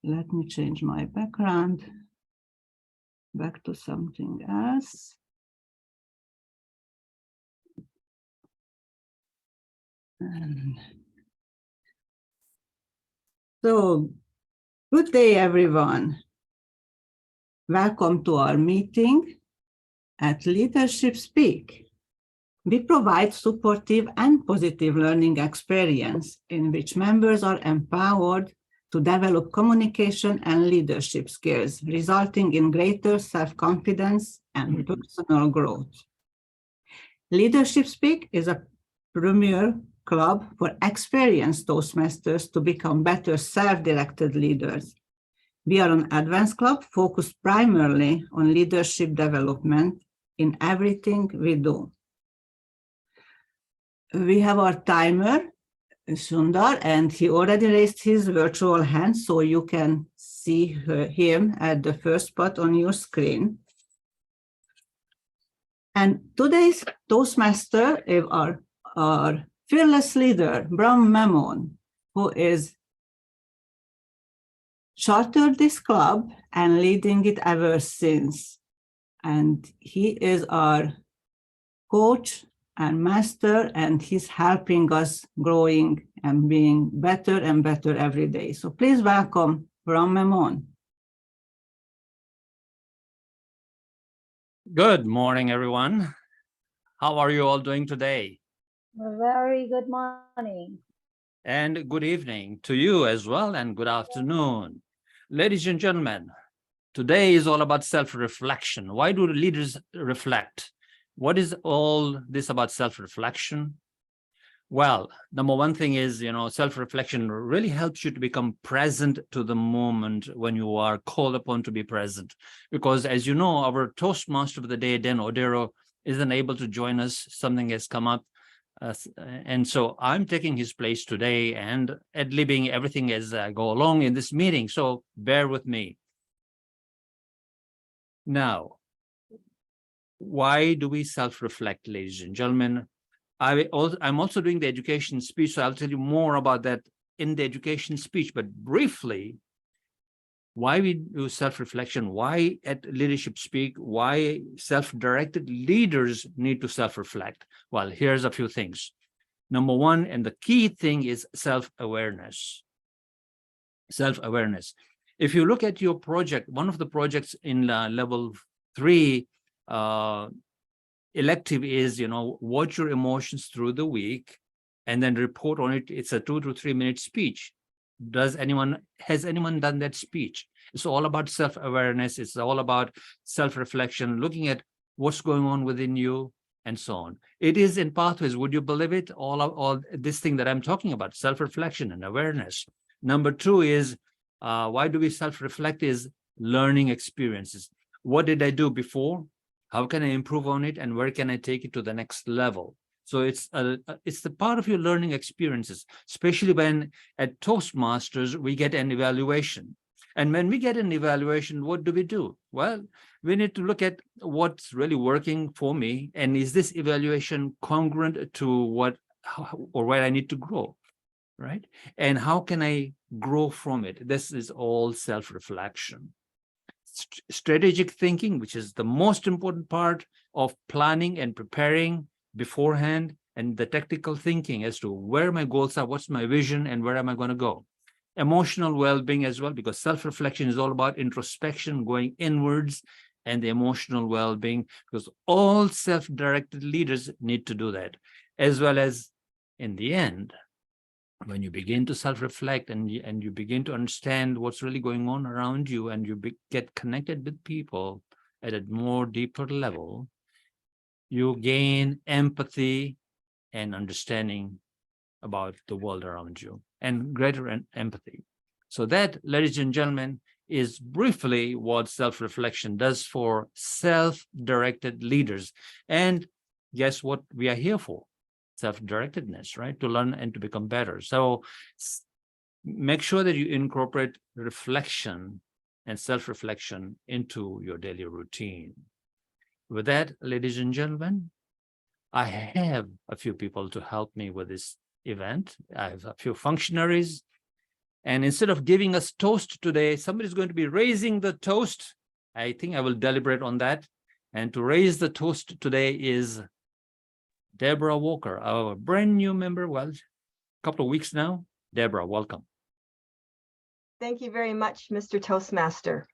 Let me change my background back to something else. So, good day, everyone. Welcome to our meeting at Leadership Speak. We provide supportive and positive learning experience in which members are empowered to develop communication and leadership skills, resulting in greater self-confidence and personal growth. Leadership Speak is a premier club for experienced Toastmasters to become better self-directed leaders. We are an advanced club focused primarily on leadership development in everything we do. We have our timer, Sundar, and he already raised his virtual hand, so you can see him at the first spot on your screen. And today's Toastmaster is our fearless leader, Brahm Memone, who is chartered this club and leading it ever since. And he is our coach and master, and he's helping us growing and being better and better every day. So please welcome Brahm Memone. Good morning, everyone. How are you all doing today? Very good morning. And good evening to you as well, and good afternoon. Ladies and gentlemen, today is all about self-reflection. Why do leaders reflect? What is all this about self-reflection? Well, number one thing is, self-reflection really helps you to become present to the moment when you are called upon to be present. Because as you know, our Toastmaster of the day, Dan Odero, isn't able to join us. Something has come up. And so I'm taking his place today and ad-libbing everything as I go along in this meeting. So bear with me. Now, why do we self-reflect, ladies and gentlemen? I'm also doing the education speech, so I'll tell you more about that in the education speech. But briefly, why we do self-reflection, why at Leadership Speak, why self-directed leaders need to self-reflect? Well, here's a few things. Number one, and the key thing is self-awareness. Self-awareness. If you look at your project, one of the projects in level 3 elective is, watch your emotions through the week and then report on it. It's a 2 to 3 minute speech. Has anyone done that speech? It's all about self-awareness. It's all about self-reflection, looking at what's going on within you and so on. It is in pathways. Would you believe it? All this thing that I'm talking about, self-reflection and awareness. Number 2 is, why do we self-reflect is learning experiences. What did I do before? How can I improve on it? And where can I take it to the next level? So it's the part of your learning experiences, especially when at Toastmasters, we get an evaluation. And when we get an evaluation, what do? Well, we need to look at what's really working for me. And is this evaluation congruent to where I need to grow, right? And how can I grow from it? This is all self-reflection. Strategic thinking, which is the most important part of planning and preparing beforehand, and the tactical thinking as to where my goals are, what's my vision, and where am I going to go. Emotional well-being as well, because self-reflection is all about introspection, going inwards, and the emotional well-being, because all self-directed leaders need to do that, as well as in the end, when you begin to self-reflect and you begin to understand what's really going on around you, and you get connected with people at a more deeper level, you gain empathy and understanding about the world around you, and greater empathy. So that, ladies and gentlemen, is briefly what self-reflection does for self-directed leaders. And guess what we are here for? Self-directedness, right? To learn and to become better. So make sure that you incorporate reflection and self-reflection into your daily routine. With that, ladies and gentlemen, I have a few people to help me with this event. I have a few functionaries, And instead of giving us toast today, somebody's going to be raising the toast. I think I will deliberate on that. And to raise the toast today is Deborah Walker, our brand new member. Well, a couple of weeks now. Deborah, welcome. Thank you very much, Mr. Toastmaster.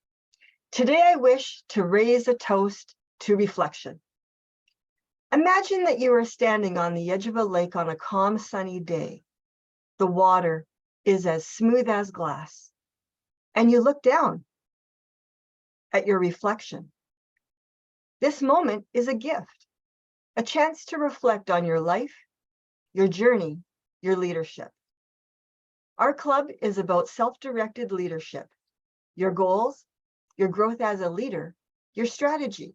Today I wish to raise a toast to reflection. Imagine that you are standing on the edge of a lake on a calm, sunny day. The water is as smooth as glass, and you look down at your reflection. This moment is a gift, a chance to reflect on your life, your journey, your leadership. Our club is about self-directed leadership, your goals, your growth as a leader, your strategy.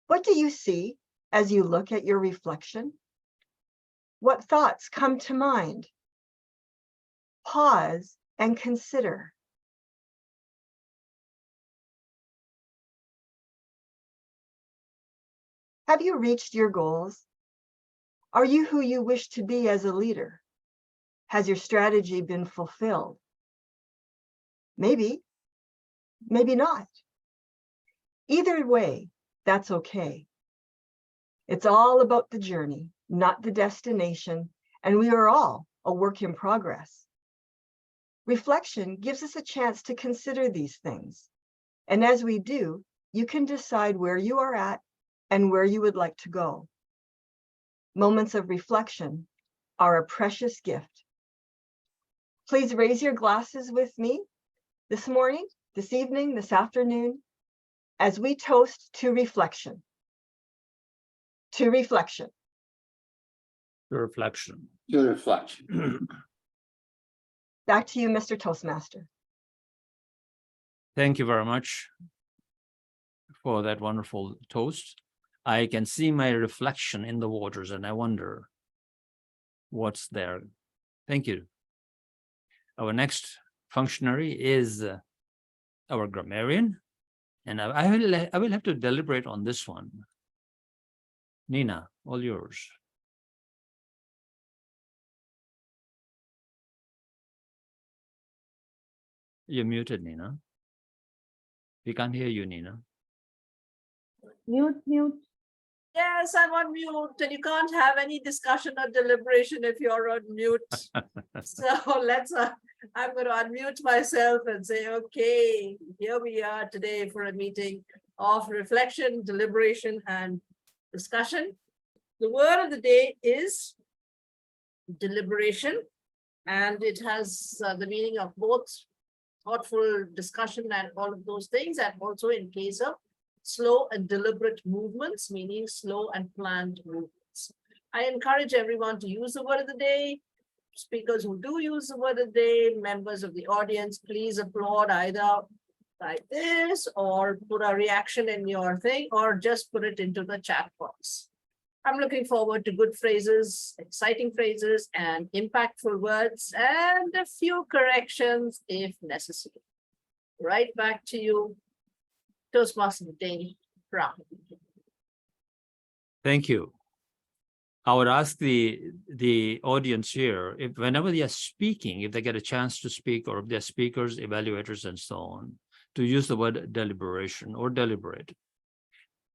What do you see as you look at your reflection? What thoughts come to mind? Pause and consider. Have you reached your goals? Are you who you wish to be as a leader? Has your strategy been fulfilled? Maybe, maybe not. Either way, that's okay. It's all about the journey, not the destination, and we are all a work in progress. Reflection gives us a chance to consider these things. And as we do, you can decide where you are at and where you would like to go. Moments of reflection are a precious gift. Please raise your glasses with me this morning, this evening, this afternoon, as we toast to reflection. To reflection. To reflection. To reflection. Back to you, Mr. Toastmaster. Thank you very much for that wonderful toast. I can see my reflection in the waters and I wonder what's there. Thank you. Our next functionary is our grammarian, and I will have to deliberate on this one. Nina, all yours. You're muted, Nina. We can't hear you, Nina. Mute. Yes, I'm on mute, and you can't have any discussion or deliberation if you're on mute. So I'm going to unmute myself and say, okay, here we are today for a meeting of reflection, deliberation, and discussion. The word of the day is deliberation, and it has the meaning of both thoughtful discussion and all of those things, and also in case of slow and deliberate movements, meaning slow and planned movements. I encourage everyone to use the word of the day. Speakers who do use the word of the day, members of the audience, please applaud either like this or put a reaction in your thing or just put it into the chat box. I'm looking forward to good phrases, exciting phrases, and impactful words, and a few corrections if necessary. Right back to you, Toastmaster Dane Brahm. Thank you. I would ask the audience here, if whenever they are speaking, if they get a chance to speak, or if they're speakers, evaluators, and so on, to use the word deliberation or deliberate.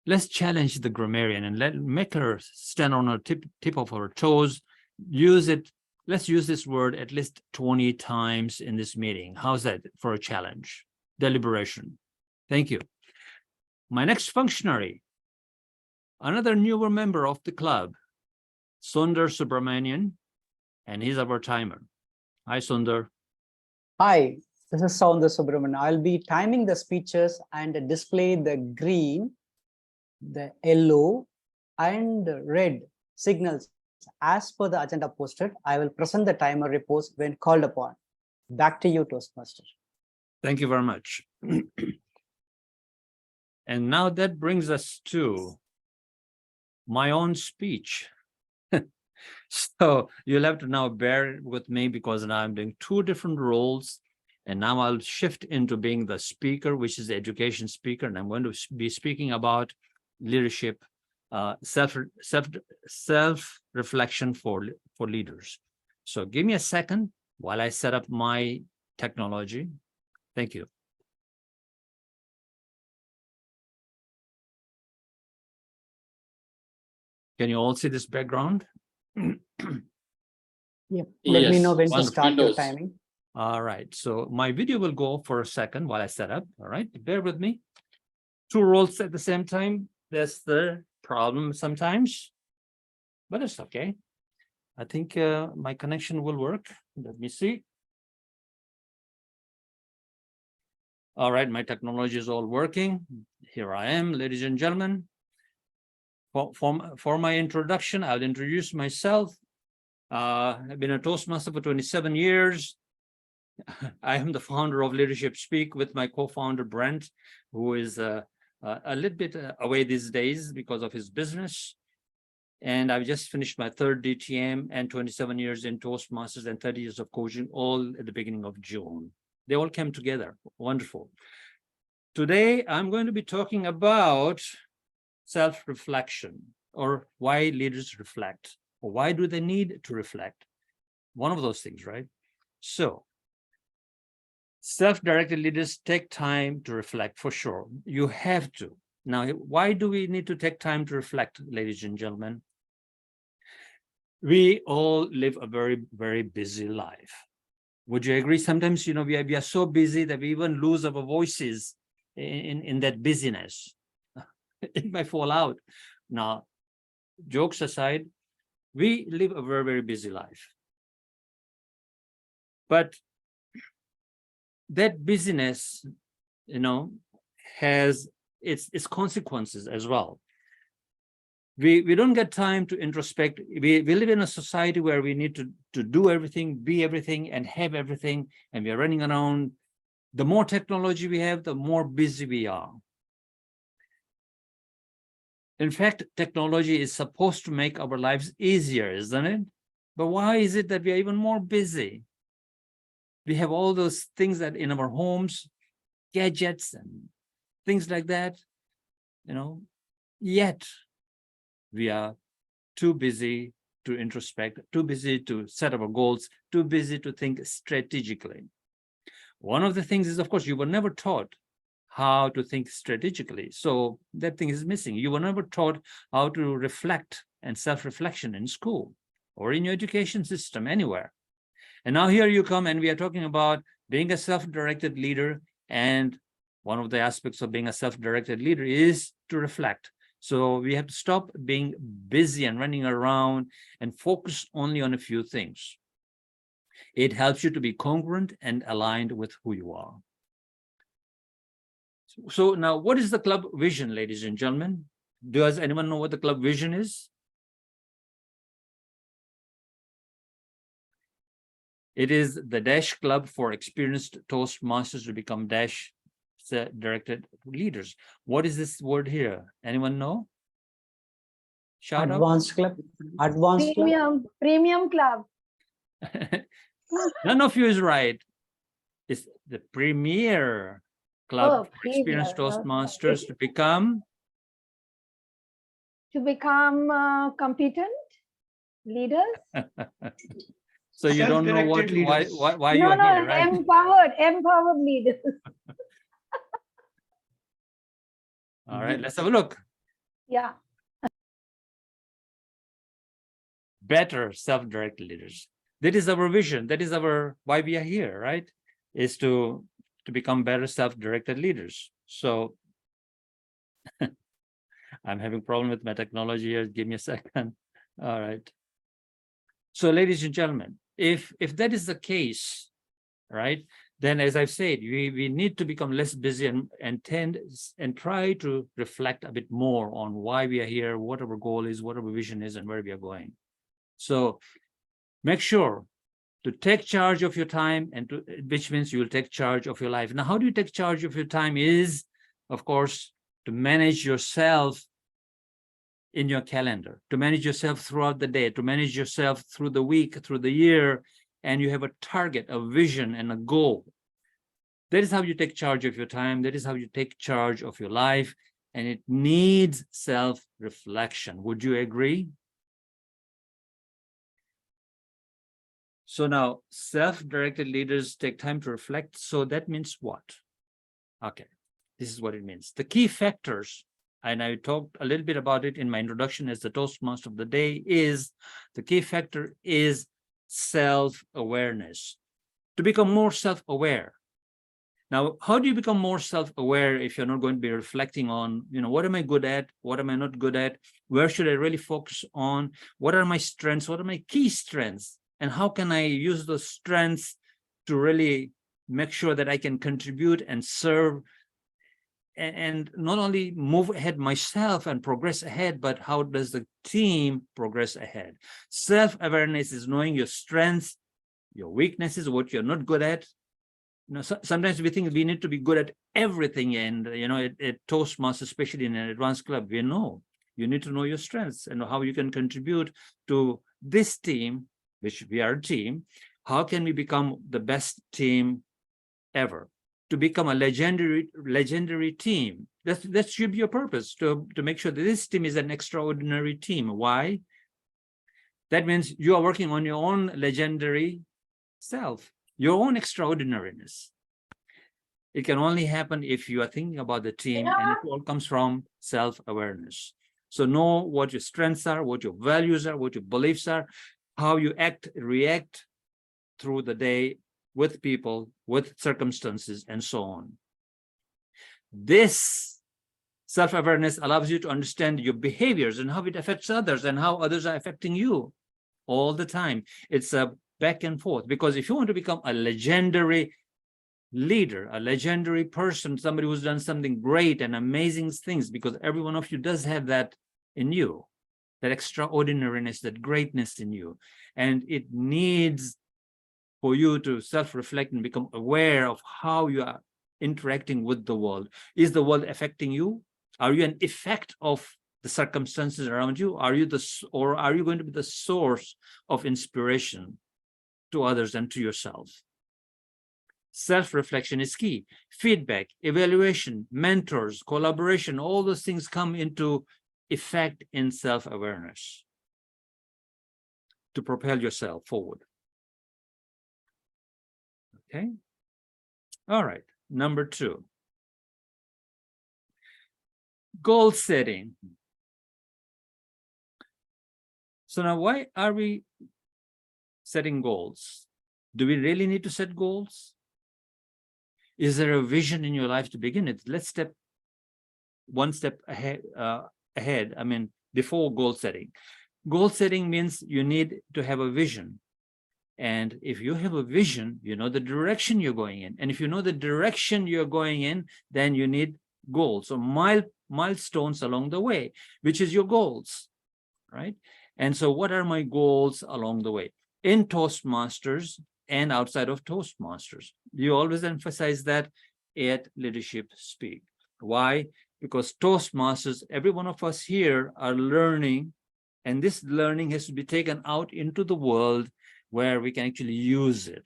Let's challenge the grammarian and make her stand on her tip of her toes. Use it. Let's use this word at least 20 times in this meeting. How's that for a challenge? Deliberation. Thank you. My next functionary, another newer member of the club, Sundar Subramanian, and he's our timer. Hi, Sundar. Hi, this is Sundar Subramanian. I'll be timing the speeches and display the green, the yellow, and red signals as per the agenda posted. I will present the timer reports when called upon. Back to you, Toastmaster. Thank you very much. And now that brings us to my own speech. So you'll have to now bear with me because now I'm doing two different roles. And now I'll shift into being the speaker, which is the education speaker. And I'm going to be speaking about leadership, self-reflection for leaders. So give me a second while I set up my technology. Thank you. Can you all see this background? Yep. Let me know when to Wonderful. start your timing. All right, so my video will go for a second while I set up. All right, bear with me. Two roles at the same time. That's the problem sometimes, but it's okay. I think my connection will work. Let me see. All right, my technology is all working. Here I am, ladies and gentlemen. For my introduction, I'll introduce myself. I've been a Toastmaster for 27 years. I am the founder of Leadership Speak with my co-founder, Brent, who is a little bit away these days because of his business. And I've just finished my third DTM and 27 years in Toastmasters and 30 years of coaching, all at the beginning of June. They all came together. Wonderful. Today, I'm going to be talking about self-reflection, or why leaders reflect, or why do they need to reflect? One of those things, right? So, self-directed leaders take time to reflect, for sure. You have to. Now, why do we need to take time to reflect, ladies and gentlemen? We all live a very, very busy life. Would you agree? Sometimes, we are so busy that we even lose our voices in that busyness. It might fall out. Now, jokes aside, we live a very, very busy life. But that busyness, has its consequences as well. We don't get time to introspect. We live in a society where we need to do everything, be everything, and have everything, and we're running around. The more technology we have, the more busy we are. In fact, technology is supposed to make our lives easier, isn't it? But why is it that we are even more busy? We have all those things that in our homes, gadgets and things like that, yet we are too busy to introspect, too busy to set our goals, too busy to think strategically. One of the things is, of course, you were never taught how to think strategically. So that thing is missing. You were never taught how to reflect and self-reflection in school or in your education system, anywhere. And now here you come, and we are talking about being a self-directed leader. And one of the aspects of being a self-directed leader is to reflect. So we have to stop being busy and running around and focus only on a few things. It helps you to be congruent and aligned with who you are. So now, what is the club vision, ladies and gentlemen? Does anyone know what the club vision is? It is the Dash Club for experienced Toastmasters to become Dash directed leaders. What is this word here? Anyone know? Shout Advanced club. Advanced club. Premium club. out. None of you is right. It's the premier club for experienced Toastmasters to become competent leaders. So you don't know why you are here, right? Empowered leaders. All right, let's have a look. Yeah. Better self-directed leaders. That is our vision. That is our why we are here, right? Is to become better self-directed leaders. So I'm having a problem with my technology here. Give me a second. All right. So, ladies and gentlemen, if that is the case, right, then as I've said, we need to become less busy and try to reflect a bit more on why we are here, what our goal is, what our vision is, and where we are going. So make sure to take charge of your time, which means you will take charge of your life. Now, how do you take charge of your time is, of course, to manage yourself in your calendar, to manage yourself throughout the day, to manage yourself through the week, through the year, and you have a target, a vision, and a goal. That is how you take charge of your time. That is how you take charge of your life, and it needs self-reflection. Would you agree? So now self-directed leaders take time to reflect. So that means what? Okay, this is what it means. The key factors, and I talked a little bit about it in my introduction as the Toastmaster of the day, is the key factor is self-awareness. To become more self-aware. Now, how do you become more self-aware if you're not going to be reflecting on, what am I good at? What am I not good at? Where should I really focus on? What are my strengths? What are my key strengths? And how can I use those strengths to really make sure that I can contribute and serve and not only move ahead myself and progress ahead, but how does the team progress ahead? Self-awareness is knowing your strengths, your weaknesses, what you're not good at. Sometimes we think we need to be good at everything, and at Toastmasters, especially in an advanced club, we know you need to know your strengths and how you can contribute to this team, which we are a team. How can we become the best team ever? To become a legendary team. That should be your purpose, to make sure that this team is an extraordinary team. Why? That means you are working on your own legendary self, your own extraordinariness. It can only happen if you are thinking about the team, and it all comes from self-awareness. So know what your strengths are, what your values are, what your beliefs are, how you react through the day with people, with circumstances, and so on. This self-awareness allows you to understand your behaviors and how it affects others and how others are affecting you all the time. It's a back and forth, because if you want to become a legendary leader, a legendary person, somebody who's done something great and amazing things, because every one of you does have that in you, that extraordinariness, that greatness in you, and it needs for you to self-reflect and become aware of how you are interacting with the world. Is the world affecting you? Are you an effect of the circumstances around you? Are you going to be the source of inspiration to others and to yourself? Self-reflection is key. Feedback, evaluation, mentors, collaboration, all those things come into effect in self-awareness to propel yourself forward. Okay. All right. Number 2. Goal setting. So now, why are we setting goals? Do we really need to set goals? Is there a vision in your life to begin with? Let's step one step ahead. Before goal setting. Goal setting means you need to have a vision. And if you have a vision, you know the direction you're going in. And if you know the direction you're going in, then you need goals. So milestones along the way, which is your goals, right? And so what are my goals along the way? In Toastmasters and outside of Toastmasters, you always emphasize that at Leadership Speak. Why? Because Toastmasters, every one of us here are learning, and this learning has to be taken out into the world where we can actually use it.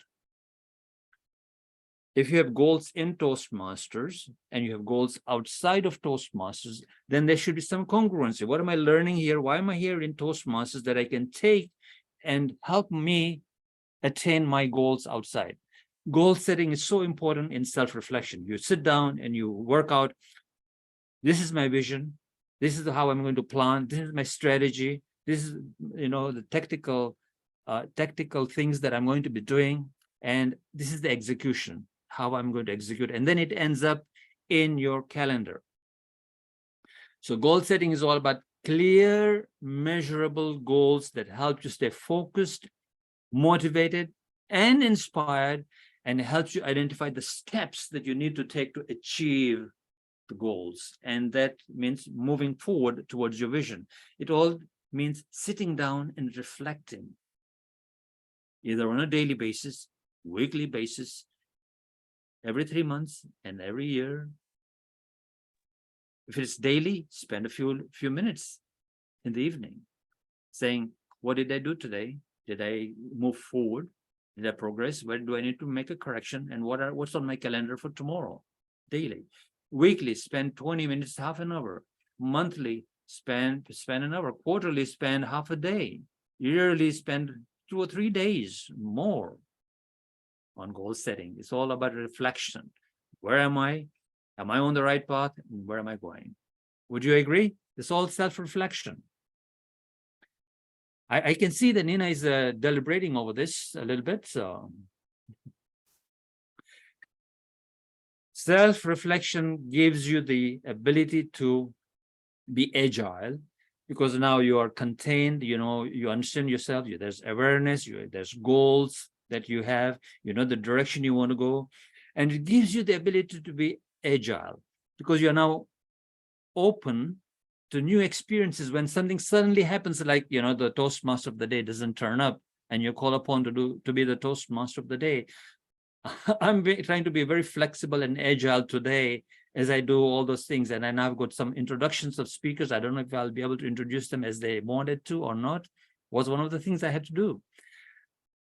If you have goals in Toastmasters and you have goals outside of Toastmasters, then there should be some congruency. What am I learning here? Why am I here in Toastmasters that I can take and help me attain my goals outside? Goal setting is so important in self-reflection. You sit down and you work out, this is my vision, this is how I'm going to plan, this is my strategy, this is the tactical things that I'm going to be doing, and this is the execution, how I'm going to execute, and then it ends up in your calendar. So goal setting is all about clear, measurable goals that help you stay focused, motivated, and inspired, and helps you identify the steps that you need to take to achieve the goals. And that means moving forward towards your vision. It all means sitting down and reflecting, either on a daily basis, weekly basis, every 3 months, and every year. If it's daily, spend a few minutes in the evening saying, what did I do today? Did I move forward? Did I progress? Where do I need to make a correction? And what's on my calendar for tomorrow? Daily. Weekly, spend 20 minutes, half an hour. Monthly, spend an hour. Quarterly, spend half a day. Yearly, spend 2 or 3 days more on goal setting. It's all about reflection. Where am I? Am I on the right path? And where am I going? Would you agree? It's all self-reflection. I can see that Nina is deliberating over this a little bit. So self-reflection gives you the ability to be agile, because now you are contained, you know, you understand yourself, there's awareness, there's goals that you have, you know the direction you want to go, and it gives you the ability to be agile because you're now open to new experiences. When something suddenly happens, like, you know, the Toastmaster of the day doesn't turn up and you're called upon to be the Toastmaster of the day. I'm trying to be very flexible and agile today as I do all those things. And I now got some introductions of speakers. I don't know if I'll be able to introduce them as they wanted to or not. Was one of the things I had to do.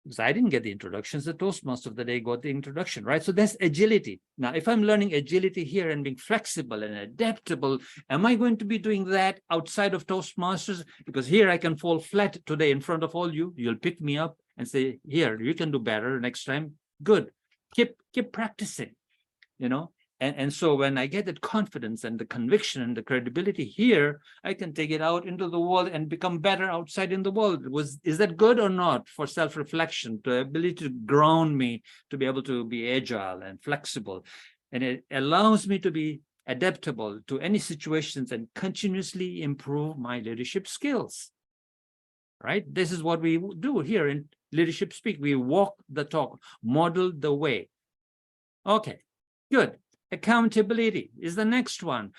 Because I didn't get the introductions, the Toastmaster of the day got the introduction, right? So that's agility. Now, if I'm learning agility here and being flexible and adaptable, am I going to be doing that outside of Toastmasters? Because here I can fall flat today in front of all you. You'll pick me up and say, here, you can do better next time. Good. Keep practicing, you know? And so when I get that confidence and the conviction and the credibility here, I can take it out into the world and become better outside in the world. Is that good or not for self-reflection, the ability to ground me, to be able to be agile and flexible? And it allows me to be adaptable to any situations and continuously improve my leadership skills, right? This is what we do here in Leadership Speak. We walk the talk, model the way. Okay, good. Accountability is the next one.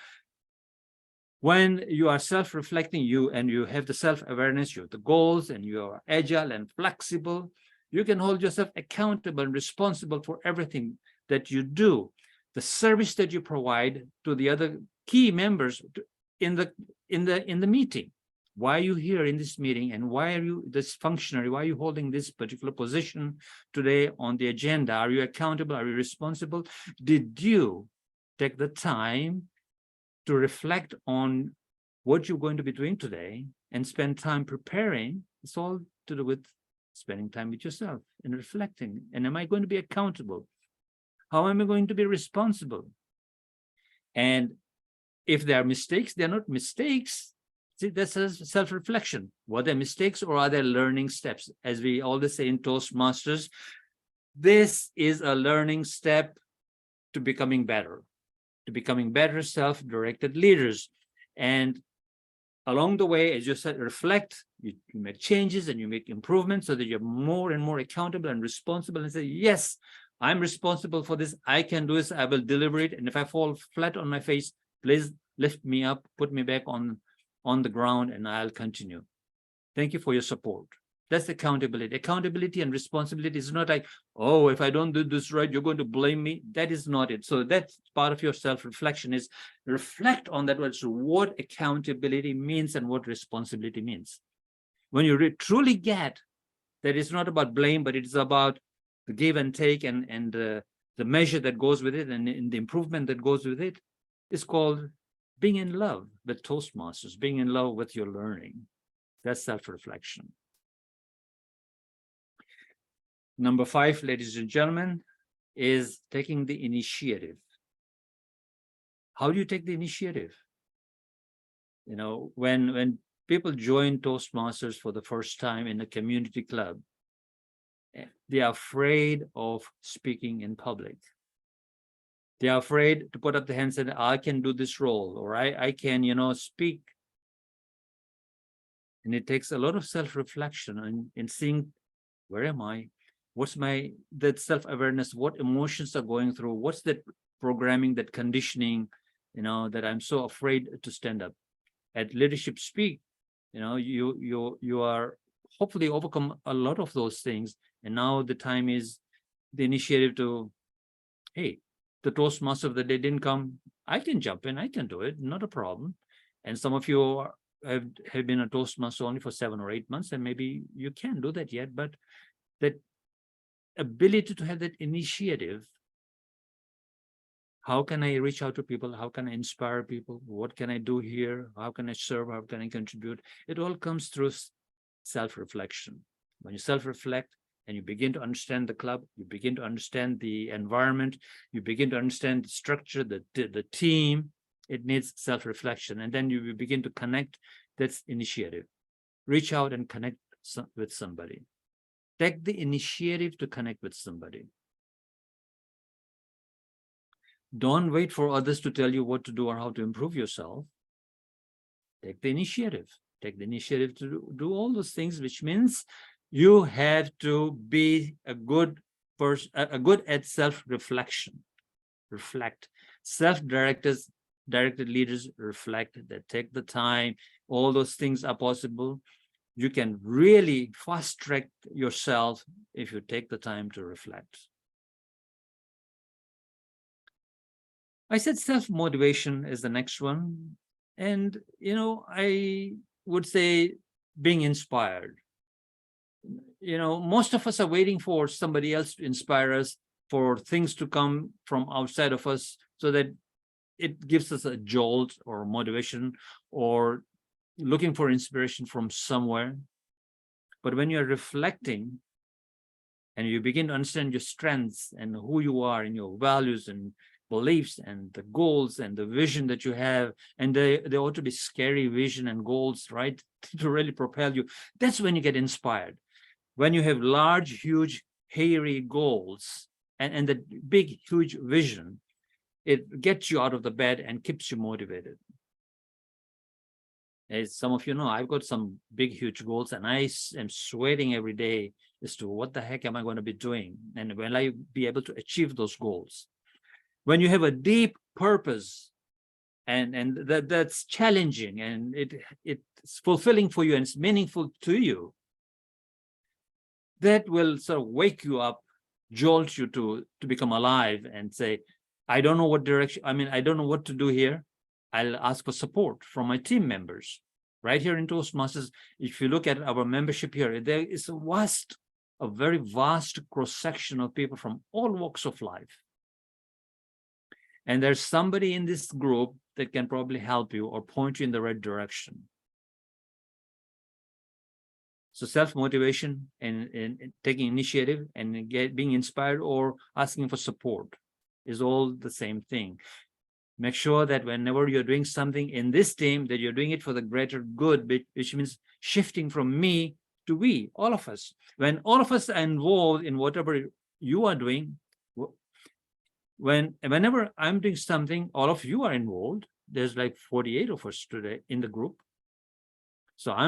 When you are self-reflecting, you have the self-awareness, you have the goals, and you are agile and flexible, you can hold yourself accountable and responsible for everything that you do. The service that you provide to the other key members in the meeting. Why are you here in this meeting, and why are you this functionary? Why are you holding this particular position today on the agenda? Are you accountable? Are you responsible? Did you take the time to reflect on what you're going to be doing today and spend time preparing? It's all to do with spending time with yourself and reflecting. And am I going to be accountable? How am I going to be responsible? And if there are mistakes, they're not mistakes. See, that's a self-reflection. Were there mistakes or are there learning steps? As we always say in Toastmasters, this is a learning step to becoming better self-directed leaders. And along the way, as you said, reflect, you make changes and you make improvements so that you're more and more accountable and responsible, and say, yes, I'm responsible for this. I can do this. I will deliver it. And if I fall flat on my face, please lift me up, put me back on the ground, and I'll continue. Thank you for your support. That's accountability. Accountability and responsibility is not like, oh, if I don't do this right, you're going to blame me. That is not it. So that's part of your self-reflection, is reflect on that, what accountability means and what responsibility means. When you truly get that it's not about blame, but it's about the give and take and the measure that goes with it and the improvement that goes with it, it's called being in love with Toastmasters, being in love with your learning. That's self-reflection. Number 5, ladies and gentlemen, is taking the initiative. How do you take the initiative? You know, when people join Toastmasters for the first time in a community club, they are afraid of speaking in public. They are afraid to put up the hands and I can do this role, or I can, you know, speak. And it takes a lot of self-reflection and seeing, where am I? What's that self-awareness? What emotions are going through? What's that programming, that conditioning, you know, that I'm so afraid to stand up? At Leadership Speak, you know, you are hopefully overcome a lot of those things. And now the time is the initiative to, hey, the Toastmaster of the day didn't come. I can jump in. I can do it. Not a problem. And some of you have been a Toastmaster only for 7 or 8 months, and maybe you can't do that yet. But that ability to have that initiative. How can I reach out to people? How can I inspire people? What can I do here? How can I serve? How can I contribute? It all comes through self-reflection. When you self-reflect and you begin to understand the club, you begin to understand the environment, you begin to understand the structure, the team, it needs self-reflection. And then you begin to connect. That's initiative. Reach out and connect with somebody. Take the initiative to connect with somebody. Don't wait for others to tell you what to do or how to improve yourself. Take the initiative. Take the initiative to do all those things, which means you have to be a good person, good at self-reflection. Reflect. Self-directed leaders reflect. They take the time. All those things are possible. You can really fast track yourself if you take the time to reflect. I said self-motivation is the next one. And, you know, I would say being inspired. You know, most of us are waiting for somebody else to inspire us, for things to come from outside of us so that it gives us a jolt or motivation, or looking for inspiration from somewhere. But when you're reflecting and you begin to understand your strengths and who you are and your values and beliefs and the goals and the vision that you have, and they ought to be scary vision and goals, right, to really propel you. That's when you get inspired. When you have large, huge, hairy goals and the big, huge vision, it gets you out of the bed and keeps you motivated. As some of you know, I've got some big, huge goals, and I am sweating every day as to what the heck am I going to be doing, and will I be able to achieve those goals? When you have a deep purpose and that's challenging and it's fulfilling for you and it's meaningful to you, that will sort of wake you up, jolt you to become alive and say, I don't know what direction, I don't know what to do here. I'll ask for support from my team members. Right here in Toastmasters, if you look at our membership here, there is a very vast cross-section of people from all walks of life. And there's somebody in this group that can probably help you or point you in the right direction. So self-motivation and taking initiative and being inspired or asking for support is all the same thing. Make sure that whenever you're doing something in this team, that you're doing it for the greater good, which means shifting from me to we, all of us. When all of us are involved in whatever you are doing, whenever I'm doing something, all of you are involved. There's like 48 of us today in the group. So I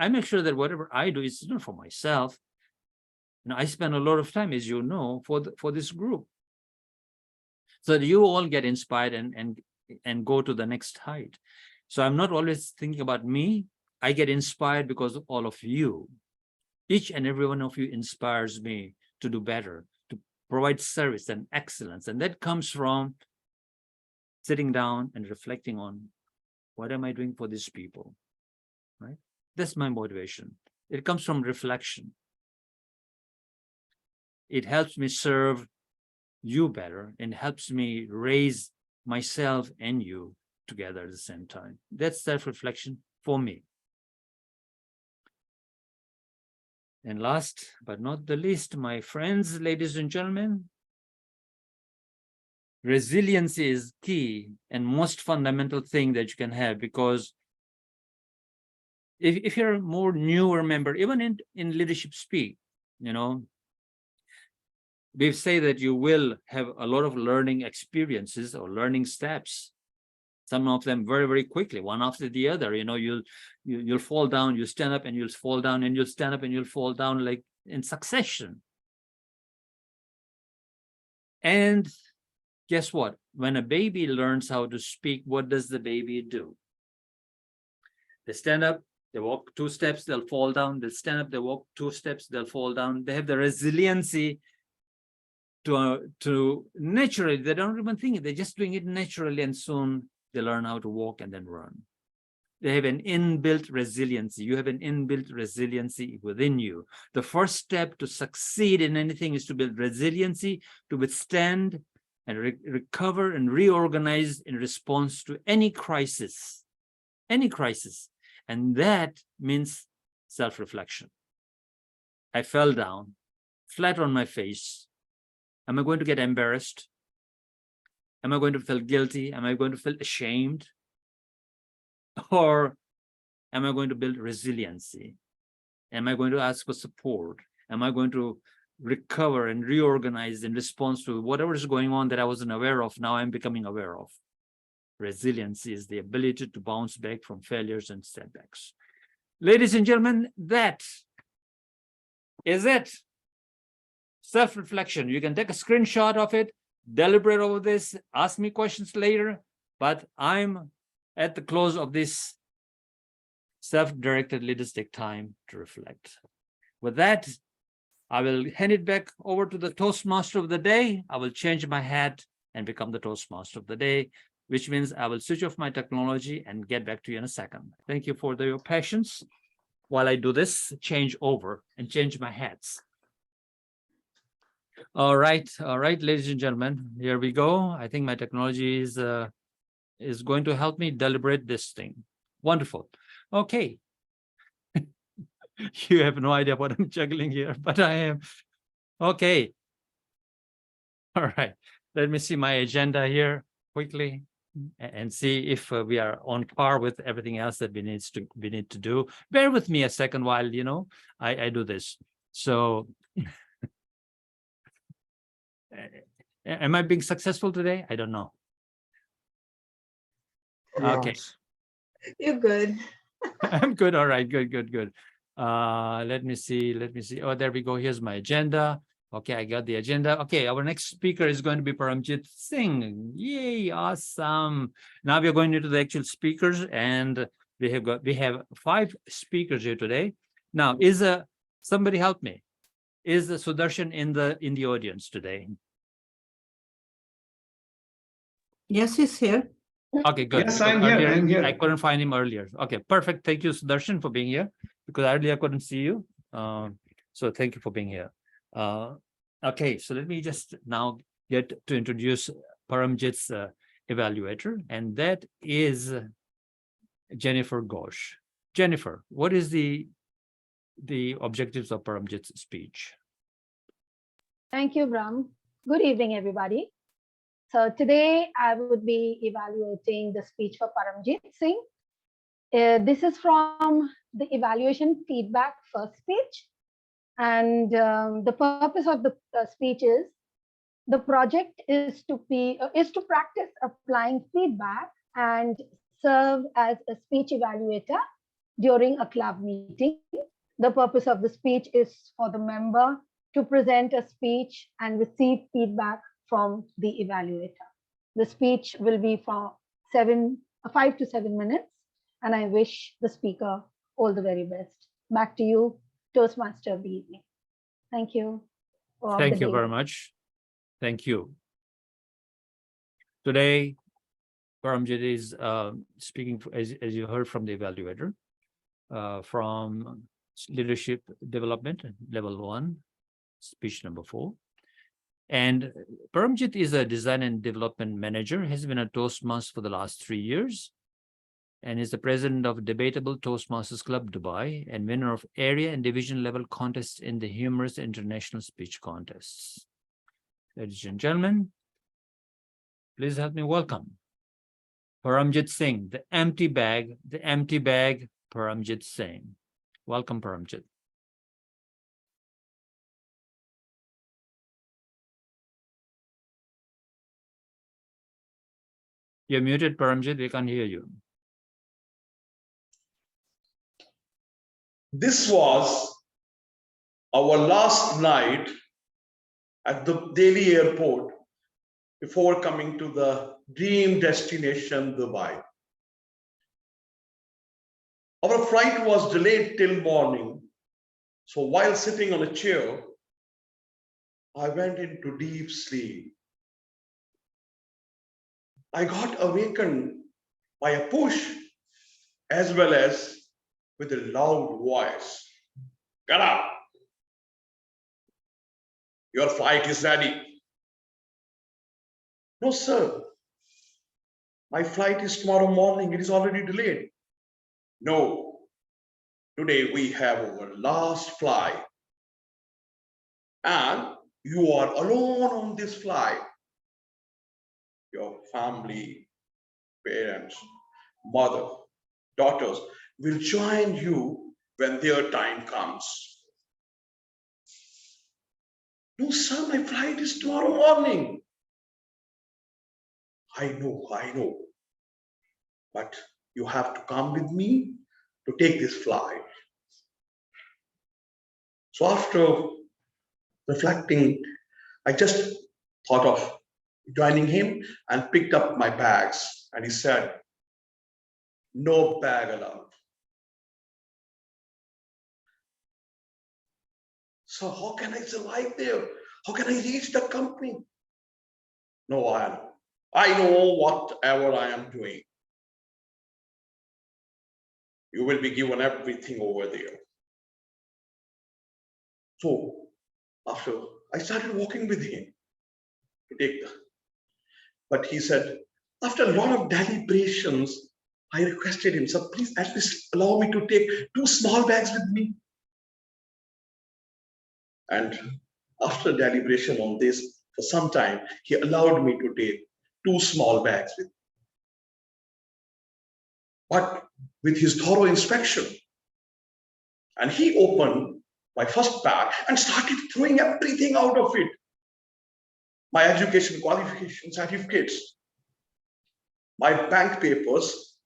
make sure that whatever I do is not for myself. And I spend a lot of time, as you know, for this group, so that you all get inspired and go to the next height. So I'm not always thinking about me. I get inspired because of all of you. Each and every one of you inspires me to do better, to provide service and excellence. And that comes from sitting down and reflecting on, what am I doing for these people, right? That's my motivation. It comes from reflection. It helps me serve you better and helps me raise myself and you together at the same time. That's self-reflection for me. And last but not the least, my friends, ladies and gentlemen, resiliency is key and most fundamental thing that you can have, because if you're a more newer member, even in leadership speak, you know, we say that you will have a lot of learning experiences or learning steps. Some of them very, very quickly, one after the other. You know, you'll fall down, you stand up, and you'll fall down, and you'll stand up, and you'll fall down, like in succession. And guess what? When a baby learns how to speak, what does the baby do? They stand up, they walk 2 steps, they'll fall down. They stand up, they walk 2 steps, they'll fall down. They have the resiliency to naturally, they don't even think it, they're just doing it naturally, and soon they learn how to walk and then run. They have an inbuilt resiliency. You have an inbuilt resiliency within you. The first step to succeed in anything is to build resiliency, to withstand and recover and reorganize in response to any crisis. And that means self-reflection. I fell down, flat on my face. Am I going to get embarrassed? Am I going to feel guilty? Am I going to feel ashamed? Or am I going to build resiliency? Am I going to ask for support? Am I going to recover and reorganize in response to whatever is going on that I wasn't aware of? Now I'm becoming aware of. Resiliency is the ability to bounce back from failures and setbacks. Ladies and gentlemen, that is it. Self-reflection. You can take a screenshot of it, deliberate over this, ask me questions later, but I'm at the close of this self-directed leaders take time to reflect. With that, I will hand it back over to the Toastmaster of the day. I will change my hat and become the Toastmaster of the day, which means I will switch off my technology and get back to you in a second. Thank you for your patience while I do this change over and change my hats. All right, ladies and gentlemen, here we go. I think my technology is going to help me deliberate this thing. Wonderful. Okay. You have no idea what I'm juggling here, but I am. Okay. All right. Let me see my agenda here quickly and see if we are on par with everything else that we need to do. Bear with me a second while, I do this. So am I being successful today? I don't know. Okay. You're good. I'm good. All right. Good. Let me see. Oh, there we go. Here's my agenda. Okay, I got the agenda. Okay, our next speaker is going to be Paramjit Singh. Yay, awesome. Now we are going into the actual speakers, and we have 5 speakers here today. Now, somebody help me? Is the Sudarshan in the audience today? Yes, he's here. Okay, good. Yes, I'm here. I'm here. I couldn't find him earlier. Okay, perfect. Thank you, Sudarshan, for being here, because earlier I couldn't see you. So thank you for being here. Okay, so let me just now get to introduce Paramjit's evaluator, and that is Jennifer Ghosh. Jennifer, what is the objectives of Paramjit's speech? Thank you, Brahm. Good evening, everybody. So today I would be evaluating the speech for Paramjit Singh. This is from the evaluation feedback first speech. And the purpose of the speech is, the project is to practice applying feedback and serve as a speech evaluator during a club meeting. The purpose of the speech is for the member to present a speech and receive feedback from the evaluator. The speech will be for 5 to 7 minutes, and I wish the speaker all the very best. Back to you, Toastmaster of the evening. Thank you. Thank you very much. Thank you. Today, Paramjit is speaking, as you heard from the evaluator, from leadership development, level 1, speech number 4. And Paramjit is a design and development manager, has been a Toastmaster for the last 3 years, and is the president of Debatable Toastmasters Club Dubai and winner of area and division level contests in the Humorous International Speech Contests. Ladies and gentlemen, please help me welcome Paramjit Singh, the empty bag, Paramjit Singh. Welcome, Paramjit. You're muted, Paramjit. We can't hear you. This was our last night at the Delhi airport before coming to the dream destination, Dubai. Our flight was delayed till morning. So while sitting on a chair, I went into deep sleep. I got awakened by a push as well as with a loud voice. Get up! Your flight is ready. No, sir. My flight is tomorrow morning. It is already delayed. No. Today we have our last flight and you are alone on this flight. Your family, parents, mother, daughters will join you when their time comes. No, sir, my flight is tomorrow morning. I know. But you have to come with me to take this flight. So after reflecting, I just thought of joining him and picked up my bags. And he said, no bag allowed. So how can I survive there? How can I reach the company? No, I know whatever I am doing. You will be given everything over there. So after I started walking with him to take the, but he said, after a lot of deliberations, I requested him, sir, please at least allow me to take 2 small bags with me. And after deliberation on this, for some time, he allowed me to take 2 small bags with me. But with his thorough inspection, and he opened my first bag and started throwing everything out of it. My education qualification certificates, my bank papers,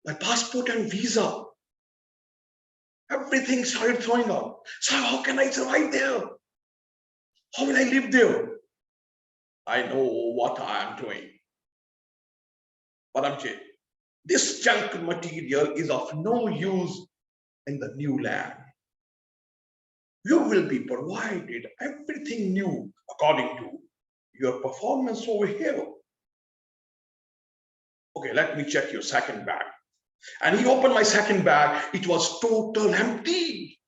my passport and visa, everything started throwing out. So how can I survive there? How will I live there? I know what I am doing. Paramjit, this junk material is of no use in the new land. You will be provided everything new according to your performance over here. Okay, let me check your second bag. And he opened my second bag. It was total empty.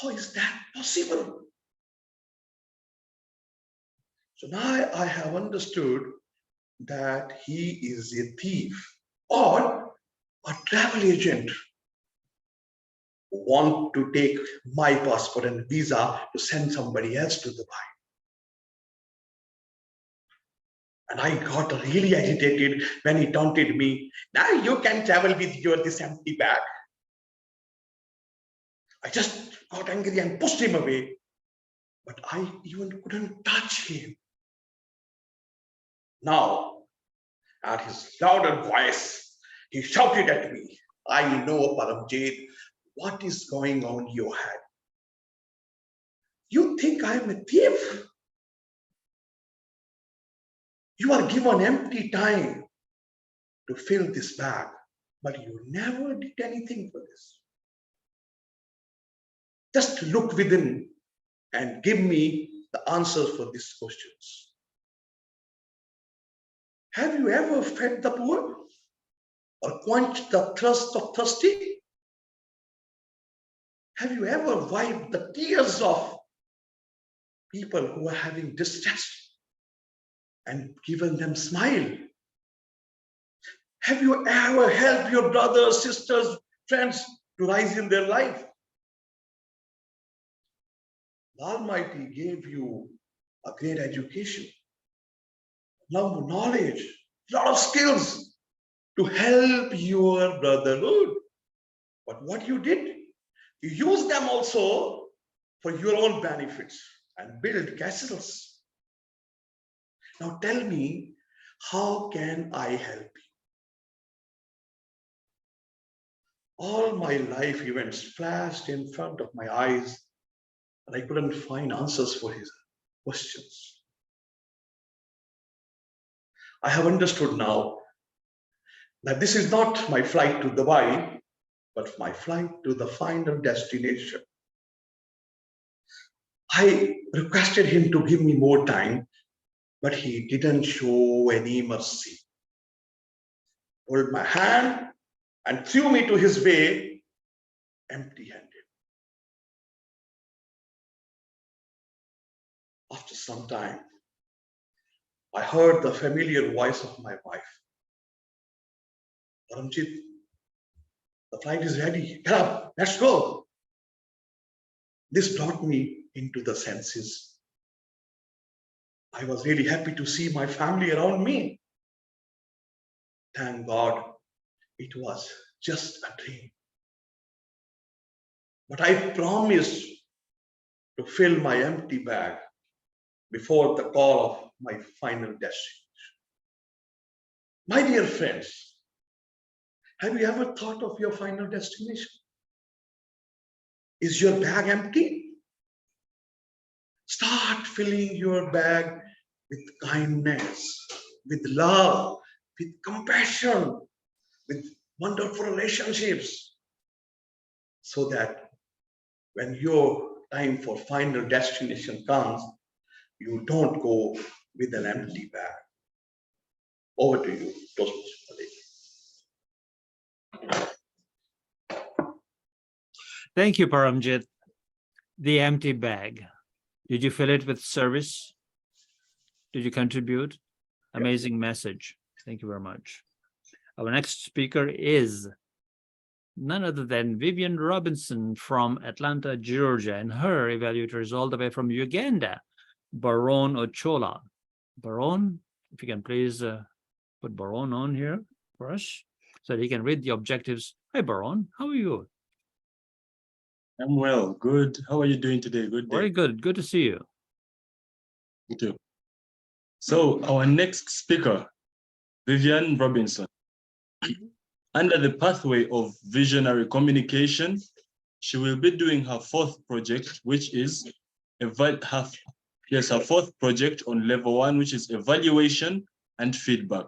How is that possible? So now I have understood that he is a thief or a travel agent who want to take my passport and visa to send somebody else to Dubai. And I got really agitated when he taunted me. Now you can travel with this empty bag. I just got angry and pushed him away, but I even couldn't touch him. Now, at his louder voice, he shouted at me, I know, Paramjit, what is going on in your head? You think I am a thief? You are given empty time to fill this bag, but you never did anything for this. Just look within and give me the answers for these questions. Have you ever fed the poor or quenched the thirst of thirsty? Have you ever wiped the tears of people who are having distress and given them smile? Have you ever helped your brothers, sisters, friends to rise in their life? The Almighty gave you a great education, knowledge, a lot of skills to help your brotherhood. But what you did, you used them also for your own benefits and build castles. Now tell me, how can I help you? All my life events flashed in front of my eyes, and I couldn't find answers for his questions. I have understood now that this is not my flight to Dubai, but my flight to the final destination. I requested him to give me more time, but he didn't show any mercy. Hold my hand and threw me to his way empty-handed. After some time, I heard the familiar voice of my wife. Paramjit, the flight is ready. Get up, let's go. This brought me into the senses. I was really happy to see my family around me. Thank God, it was just a dream. But I promised to fill my empty bag before the call of my final destination. My dear friends, have you ever thought of your final destination? Is your bag empty? Start filling your bag with kindness, with love, with compassion, with wonderful relationships, so that when your time for final destination comes, you don't go with an empty bag. Over to you, Toastmaster. Thank you, Paramjit. The empty bag. Did you fill it with service? Did you contribute? Amazing message. Thank you very much. Our next speaker is none other than Vivian Robinson from Atlanta, Georgia, and her evaluator is all the way from Uganda, Baron Ochola. Baron, if you can please put Baron on here for us so that he can read the objectives. Hi, Baron, how are you? I'm well, good. How are you doing today? Good day. Very good. Good to see you. You too. So our next speaker, Vivian Robinson. Under the pathway of visionary communication, she will be doing her fourth project, which is her fourth project on level 1, which is evaluation and feedback.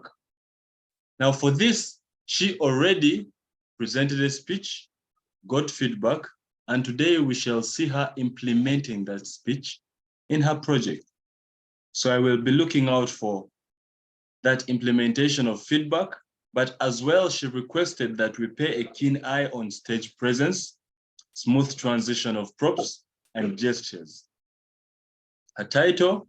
Now for this, she already presented a speech, got feedback, and today we shall see her implementing that speech in her project. So I will be looking out for that implementation of feedback, but as well, she requested that we pay a keen eye on stage presence, smooth transition of props and gestures. Her title,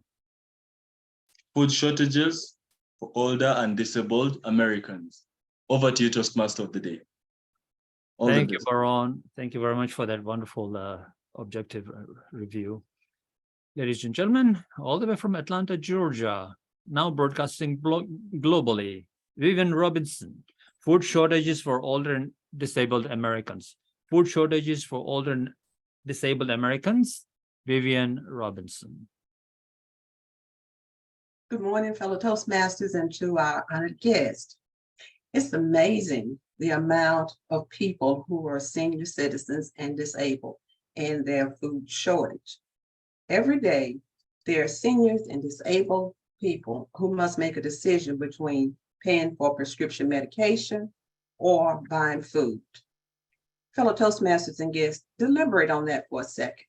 Food Shortages for Older and Disabled Americans. Over to you, Toastmaster of the Day. Thank you, Baron. Thank you very much for that wonderful objective review. Ladies and gentlemen, all the way from Atlanta, Georgia, now broadcasting globally, Vivian Robinson, food shortages for older and disabled Americans. Food shortages for older and disabled Americans, Vivian Robinson. Good morning, fellow Toastmasters, and to our honored guest. It's amazing the amount of people who are senior citizens and disabled and their food shortage. Every day, there are seniors and disabled people who must make a decision between paying for prescription medication or buying food. Fellow Toastmasters and guests, deliberate on that for a second.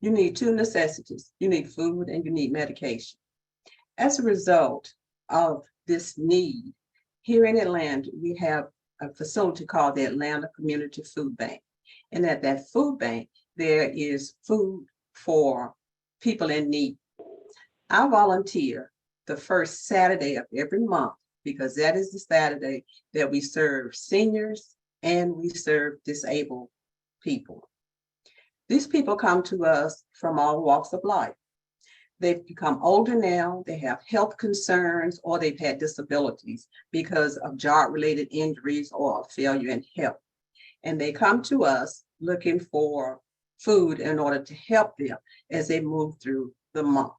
You need two necessities. You need food and you need medication. As a result of this need, here in Atlanta, we have a facility called the Atlanta Community Food Bank. And at that food bank, there is food for people in need. I volunteer the first Saturday of every month because that is the Saturday that we serve seniors and we serve disabled people. These people come to us from all walks of life. They've become older now, they have health concerns, or they've had disabilities because of job-related injuries or failure in health. And they come to us looking for food in order to help them as they move through the month.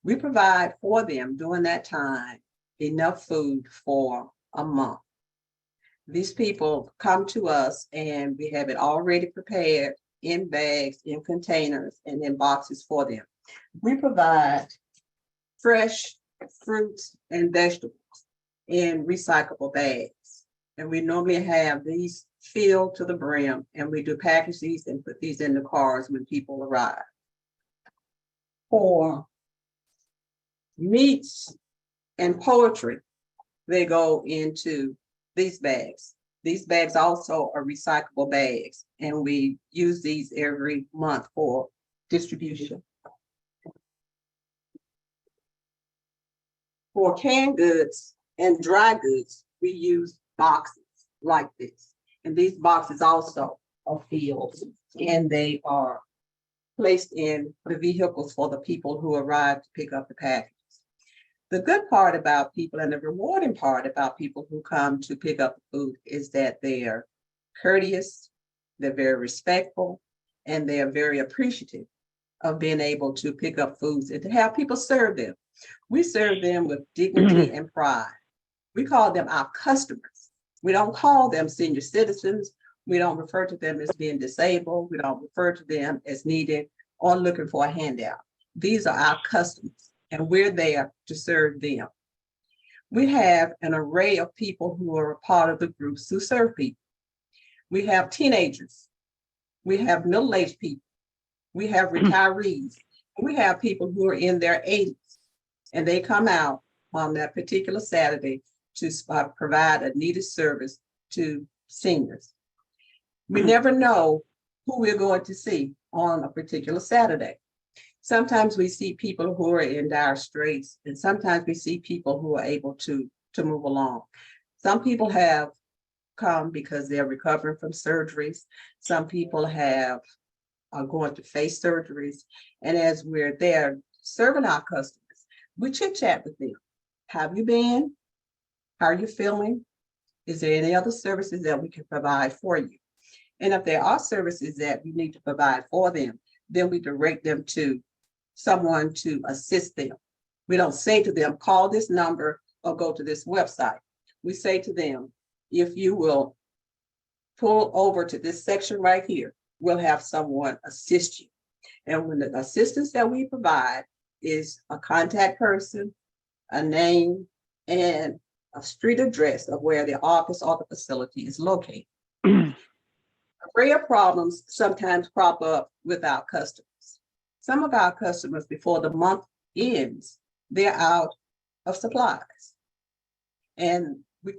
We provide for them during that time enough food for a month. These people come to us and we have it already prepared in bags, in containers, and in boxes for them. We provide fresh fruits and vegetables in recyclable bags. And we normally have these filled to the brim, and we do package these and put these in the cars when people arrive. For meats and poultry, they go into these bags. These bags also are recyclable bags, and we use these every month for distribution. For canned goods and dry goods, we use boxes like this. And these boxes also of fields, and they are placed in the vehicles for the people who arrive to pick up the packages. The good part about people and the rewarding part about people who come to pick up the food is that they are courteous, they're very respectful, and they are very appreciative of being able to pick up foods and to have people serve them. We serve them with dignity and pride. We call them our customers. We don't call them senior citizens. We don't refer to them as being disabled. We don't refer to them as needing or looking for a handout. These are our customers, and we're there to serve them. We have an array of people who are a part of the groups who serve people. We have teenagers. We have middle-aged people. We have retirees. We have people who are in their 80s, and they come out on that particular Saturday to provide a needed service to seniors. We never know who we're going to see on a particular Saturday. Sometimes we see people who are in dire straits, and sometimes we see people who are able to move along. Some people have come because they're recovering from surgeries. Some people are going to face surgeries. And as we're there serving our customers, we chit chat with them. How have you been? How are you feeling? Is there any other services that we can provide for you? And if there are services that we need to provide for them, then we direct them to someone to assist them. We don't say to them, call this number or go to this website. We say to them, if you will pull over to this section right here, we'll have someone assist you. And when the assistance that we provide is a contact person, a name, and a street address of where the office or the facility is located. Array of problems sometimes crop up with our customers. Some of our customers, before the month ends, they're out of supplies. And we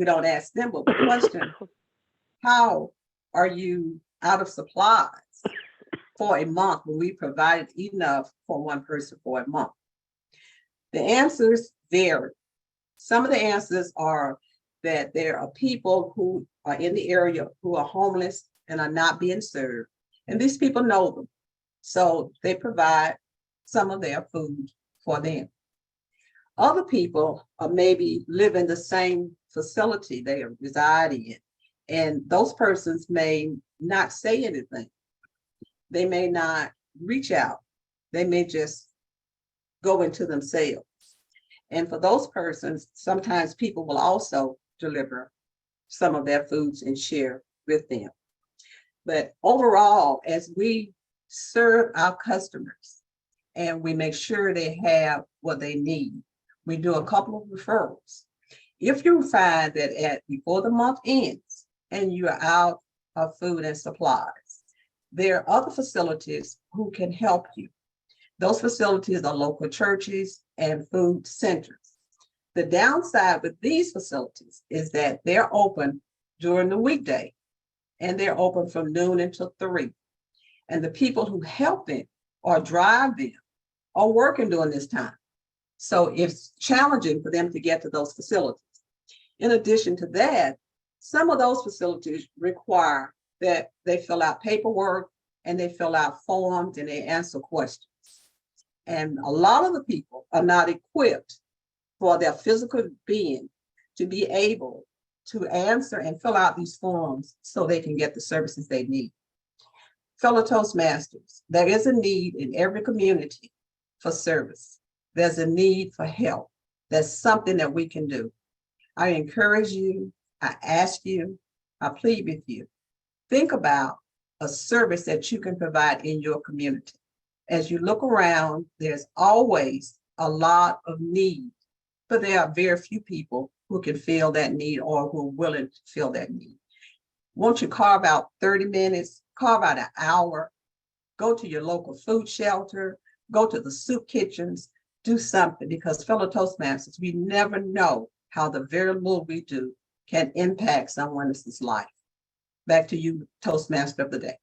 don't ask them, but we question, how are you out of supplies for a month when we provided enough for one person for a month? The answers vary. Some of the answers are that there are people who are in the area who are homeless and are not being served. And these people know them. So they provide some of their food for them. Other people maybe live in the same facility they are residing in. And those persons may not say anything. They may not reach out. They may just go into themselves. And for those persons, sometimes people will also deliver some of their foods and share with them. But overall, as we serve our customers and we make sure they have what they need, we do a couple of referrals. If you find that before the month ends and you're out of food and supplies, there are other facilities who can help you. Those facilities are local churches and food centers. The downside with these facilities is that they're open during the weekday and they're open from noon until 3. And the people who help them or drive them are working during this time. So it's challenging for them to get to those facilities. In addition to that, some of those facilities require that they fill out paperwork and they fill out forms and they answer questions. And a lot of the people are not equipped for their physical being to be able to answer and fill out these forms so they can get the services they need. Fellow Toastmasters, there is a need in every community for service. There's a need for help. There's something that we can do. I encourage you, I ask you, I plead with you. Think about a service that you can provide in your community. As you look around, there's always a lot of need, but there are very few people who can fill that need or who are willing to fill that need. Won't you carve out 30 minutes, carve out an hour, go to your local food shelter, go to the soup kitchens, do something, because fellow Toastmasters, we never know how the very little we do can impact someone else's life. Back to you, Toastmaster of the day.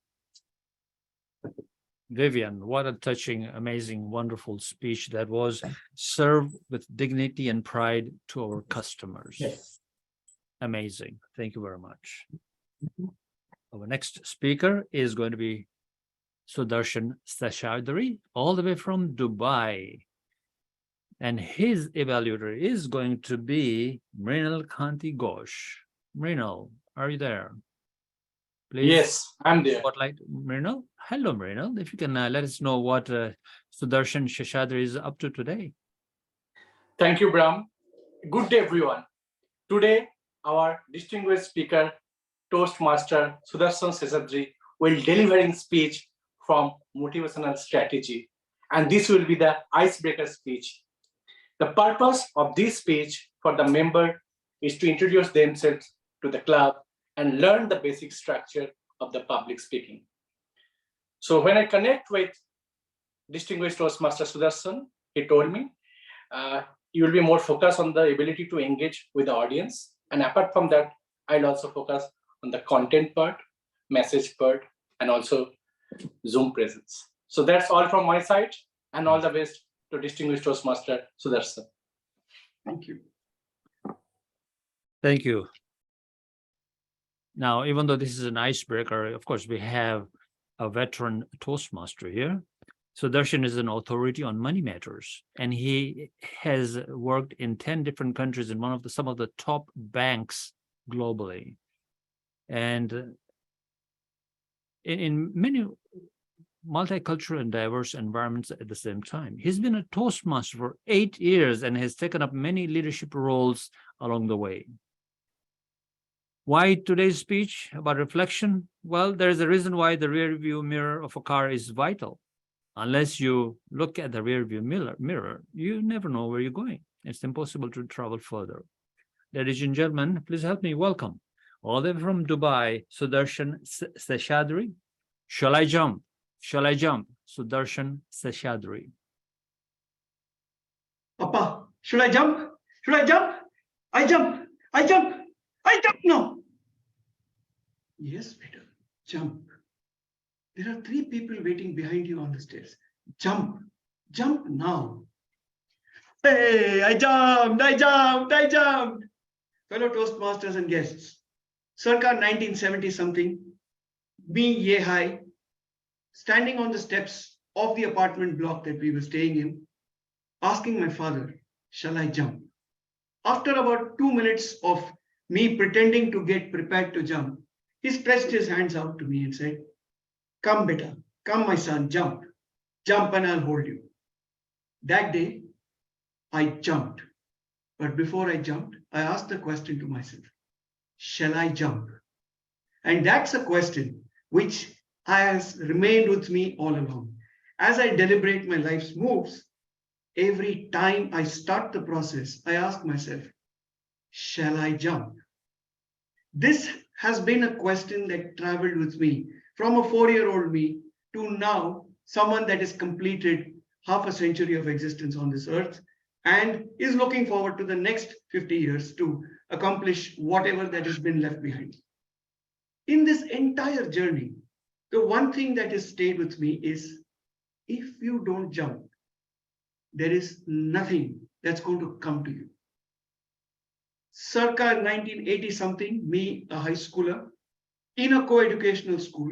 Vivian, what a touching, amazing, wonderful speech that was. Serve with dignity and pride to our customers. Yes. Amazing. Thank you very much. Our next speaker is going to be Sudarshan Seshadri, all the way from Dubai. And his evaluator is going to be Mrinal Kanti Ghosh. Mrinal, are you there? Please. Yes, I'm there. Spotlight Mrinal. Hello, Mrinal. If you can let us know what Sudarshan Seshadri is up to today. Thank you, Brahm. Good day, everyone. Today, our distinguished speaker, Toastmaster Sudarshan Seshadri, will delivering speech from Motivational Strategy. And this will be the icebreaker speech. The purpose of this speech for the member is to introduce themselves to the club and learn the basic structure of the public speaking. So when I connect with distinguished Toastmaster Sudarshan, he told me, you will be more focused on the ability to engage with the audience. And apart from that, I'll also focus on the content part, message part, and also Zoom presence. So that's all from my side, and all the best to distinguished Toastmaster Sudarshan. Thank you. Thank you. Now, even though this is an icebreaker, of course, we have a veteran Toastmaster here. Sudarshan is an authority on money matters, and he has worked in 10 different countries in some of the top banks globally. And in many multicultural and diverse environments at the same time. He's been a Toastmaster for 8 years and has taken up many leadership roles along the way. Why today's speech about reflection? Well, there's a reason why the rear view mirror of a car is vital. Unless you look at the rear view mirror, you never know where you're going. It's impossible to travel further. Ladies and gentlemen, please help me welcome, all the way from Dubai, Sudarshan Seshadri. Shall I jump? Shall I jump? Sudarshan Seshadri. Papa, should I jump? Should I jump? I jump. I jump. I jump now. Yes, better. Jump. There are 3 people waiting behind you on the stairs. Jump. Jump now. Hey, I jumped. I jumped. I jumped. Fellow Toastmasters and guests. Circa 1970 something, me ye high, standing on the steps of the apartment block that we were staying in, asking my father, shall I jump? After about 2 minutes of me pretending to get prepared to jump, he stretched his hands out to me and said, come beta, come my son, jump. Jump and I'll hold you. That day, I jumped. But before I jumped, I asked the question to myself, shall I jump? And that's a question which has remained with me all along. As I deliberate my life's moves, every time I start the process, I ask myself, shall I jump? This has been a question that traveled with me from a 4-year-old me to now someone that has completed half a century of existence on this earth and is looking forward to the next 50 years to accomplish whatever that has been left behind. In this entire journey, the one thing that has stayed with me is if you don't jump, there is nothing that's going to come to you. Circa 1980 something, me, a high schooler, in a co-educational school,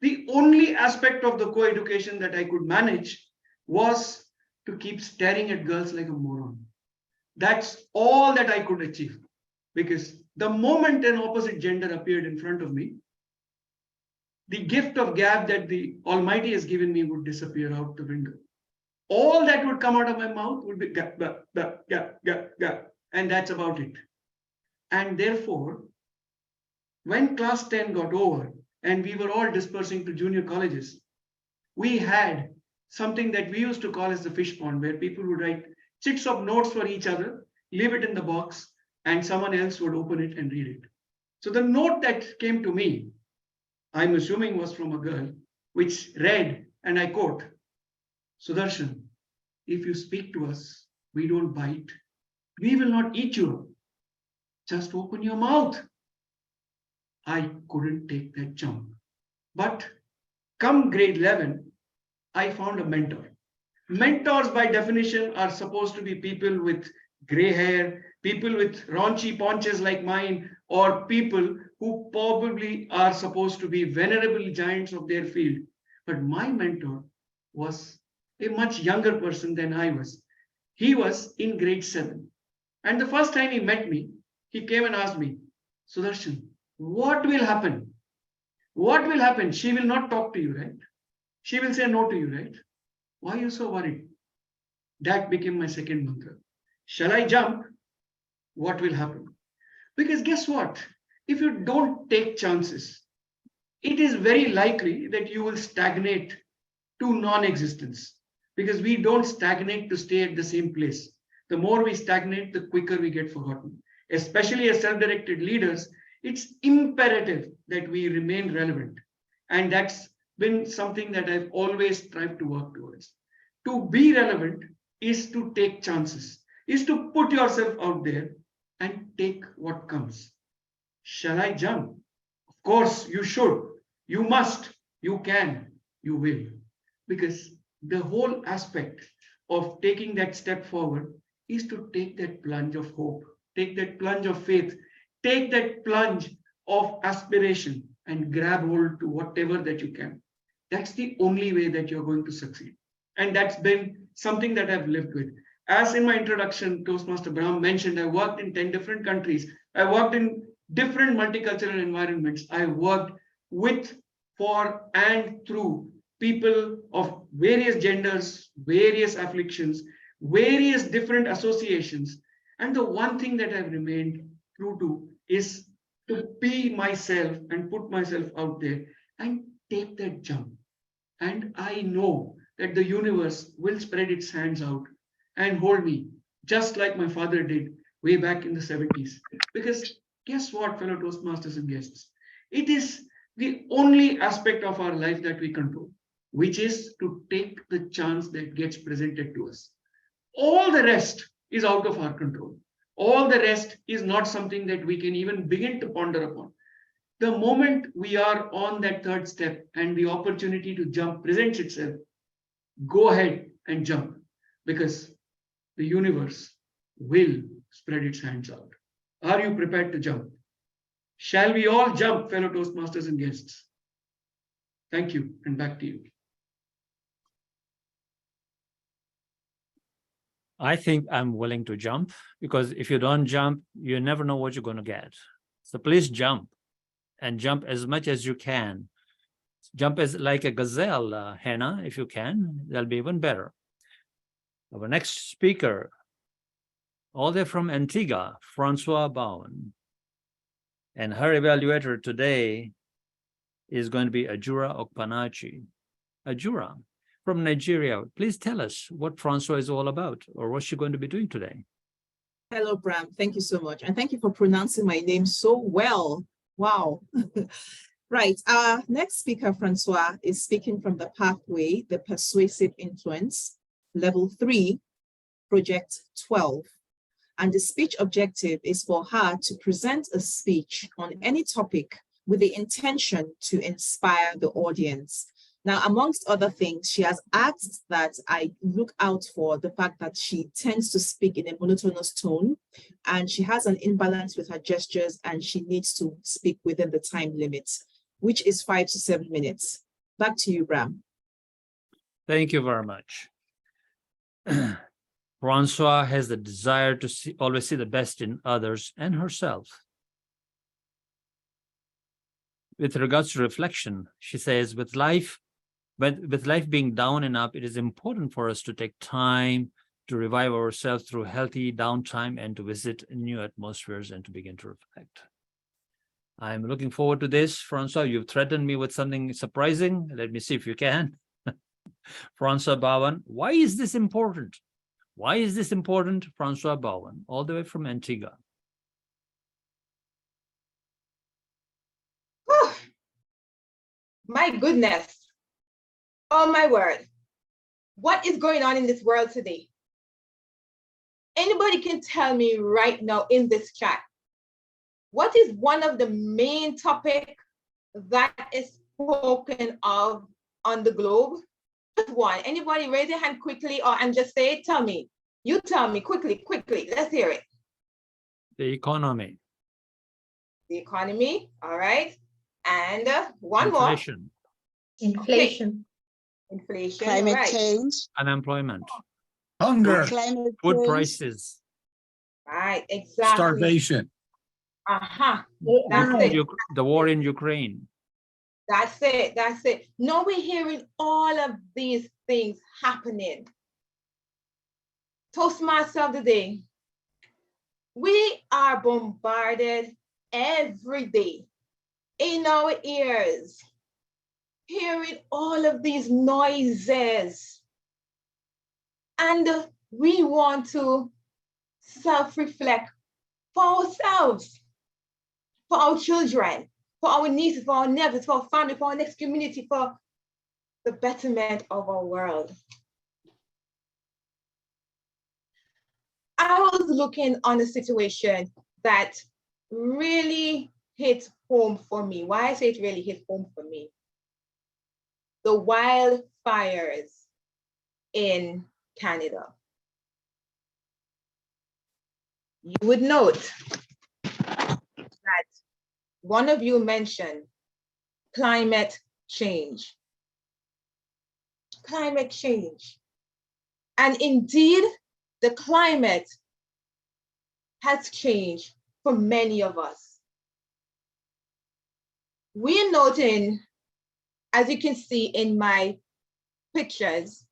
the only aspect of the co-education that I could manage was to keep staring at girls like a moron. That's all that I could achieve, because the moment an opposite gender appeared in front of me, the gift of gab that the Almighty has given me would disappear out the window. All that would come out of my mouth would be gap, gap, gap, gap, gap, gap, and that's about it. And therefore, when class 10 got over and we were all dispersing to junior colleges, we had something that we used to call as the fish pond, where people would write chits of notes for each other, leave it in the box, and someone else would open it and read it. So the note that came to me, I'm assuming was from a girl, which read, and I quote, Sudarshan, if you speak to us, we don't bite. We will not eat you up. Just open your mouth. I couldn't take that jump. But come grade 11, I found a mentor. Mentors by definition are supposed to be people with gray hair, people with raunchy paunches like mine, or people who probably are supposed to be venerable giants of their field. But my mentor was a much younger person than I was. He was in grade 7. And the first time he met me, he came and asked me, Sudarshan, what will happen? What will happen? She will not talk to you, right? She will say no to you, right? Why are you so worried? That became my second mantra. Shall I jump? What will happen? Because guess what? If you don't take chances, it is very likely that you will stagnate to non-existence, because we don't stagnate to stay at the same place. The more we stagnate, the quicker we get forgotten. Especially as self-directed leaders, it's imperative that we remain relevant. And that's been something that I've always tried to work towards. To be relevant is to take chances, is to put yourself out there and take what comes. Shall I jump? Of course, you should. You must. You can. You will. Because the whole aspect of taking that step forward is to take that plunge of hope, take that plunge of faith, take that plunge of aspiration and grab hold to whatever that you can. That's the only way that you're going to succeed. And that's been something that I've lived with. As in my introduction, Toastmaster Brahm mentioned, I worked in 10 different countries. I worked in different multicultural environments. I worked with, for, and through people of various genders, various afflictions, various different associations. And the one thing that I've remained true to is to be myself and put myself out there and take that jump. And I know that the universe will spread its hands out and hold me, just like my father did way back in the 70s. Because guess what, fellow Toastmasters and guests? It is the only aspect of our life that we control, which is to take the chance that gets presented to us. All the rest is out of our control. All the rest is not something that we can even begin to ponder upon. The moment we are on that third step and the opportunity to jump presents itself, go ahead and jump, because the universe will spread its hands out. Are you prepared to jump? Shall we all jump, fellow Toastmasters and guests? Thank you, and back to you. I think I'm willing to jump, because if you don't jump, you never know what you're going to get. So please jump, and jump as much as you can. Jump as like a gazelle, Hannah, if you can. That'll be even better. Our next speaker, all the way from Antigua, Francoise Bowen. And her evaluator today is going to be Ejura Okpanachi. Ejura, from Nigeria, please tell us what Francoise is all about, or what's she going to be doing today. Hello, Brahm. Thank you so much. And thank you for pronouncing my name so well. Wow. Right. Our next speaker, Francoise, is speaking from the pathway, the Persuasive Influence, Level 3, Project 12. And the speech objective is for her to present a speech on any topic with the intention to inspire the audience. Now, amongst other things, she has asked that I look out for the fact that she tends to speak in a monotonous tone, and she has an imbalance with her gestures, and she needs to speak within the time limit, which is 5 to 7 minutes. Back to you, Brahm. Thank you very much. Francoise has the desire to always see the best in others and herself. With regards to reflection, she says, with life being down and up, it is important for us to take time to revive ourselves through healthy downtime and to visit new atmospheres and to begin to reflect. I'm looking forward to this. Francoise, you've threatened me with something surprising. Let me see if you can. Francoise Bowen, why is this important? Why is this important? Francoise Bowen, all the way from Antigua. Oh, my goodness. Oh my word. What is going on in this world today? Anybody can tell me right now in this chat, what is one of the main topics that is spoken of on the globe? Just one. Anybody raise your hand quickly and just say it, tell me. You tell me quickly. Let's hear it. The economy. The economy, all right. And one Inflation. Inflation. more. Inflation, Climate right. change, Unemployment. Hunger, climate Food change, prices. Right, exactly. starvation. Uh-huh. Wow. The war in Ukraine. That's it. Now we're hearing all of these things happening. Toastmaster of the day. We are bombarded every day in our ears, hearing all of these noises. And we want to self-reflect for ourselves, for our children, for our nieces, for our nephews, for our family, for our next community, for the betterment of our world. I was looking on a situation that really hit home for me. Why I say it really hit home for me? The wildfires in Canada. You would note that one of you mentioned climate change. Climate change. And indeed, the climate has changed for many of us. We're noting, as you can see in my pictures,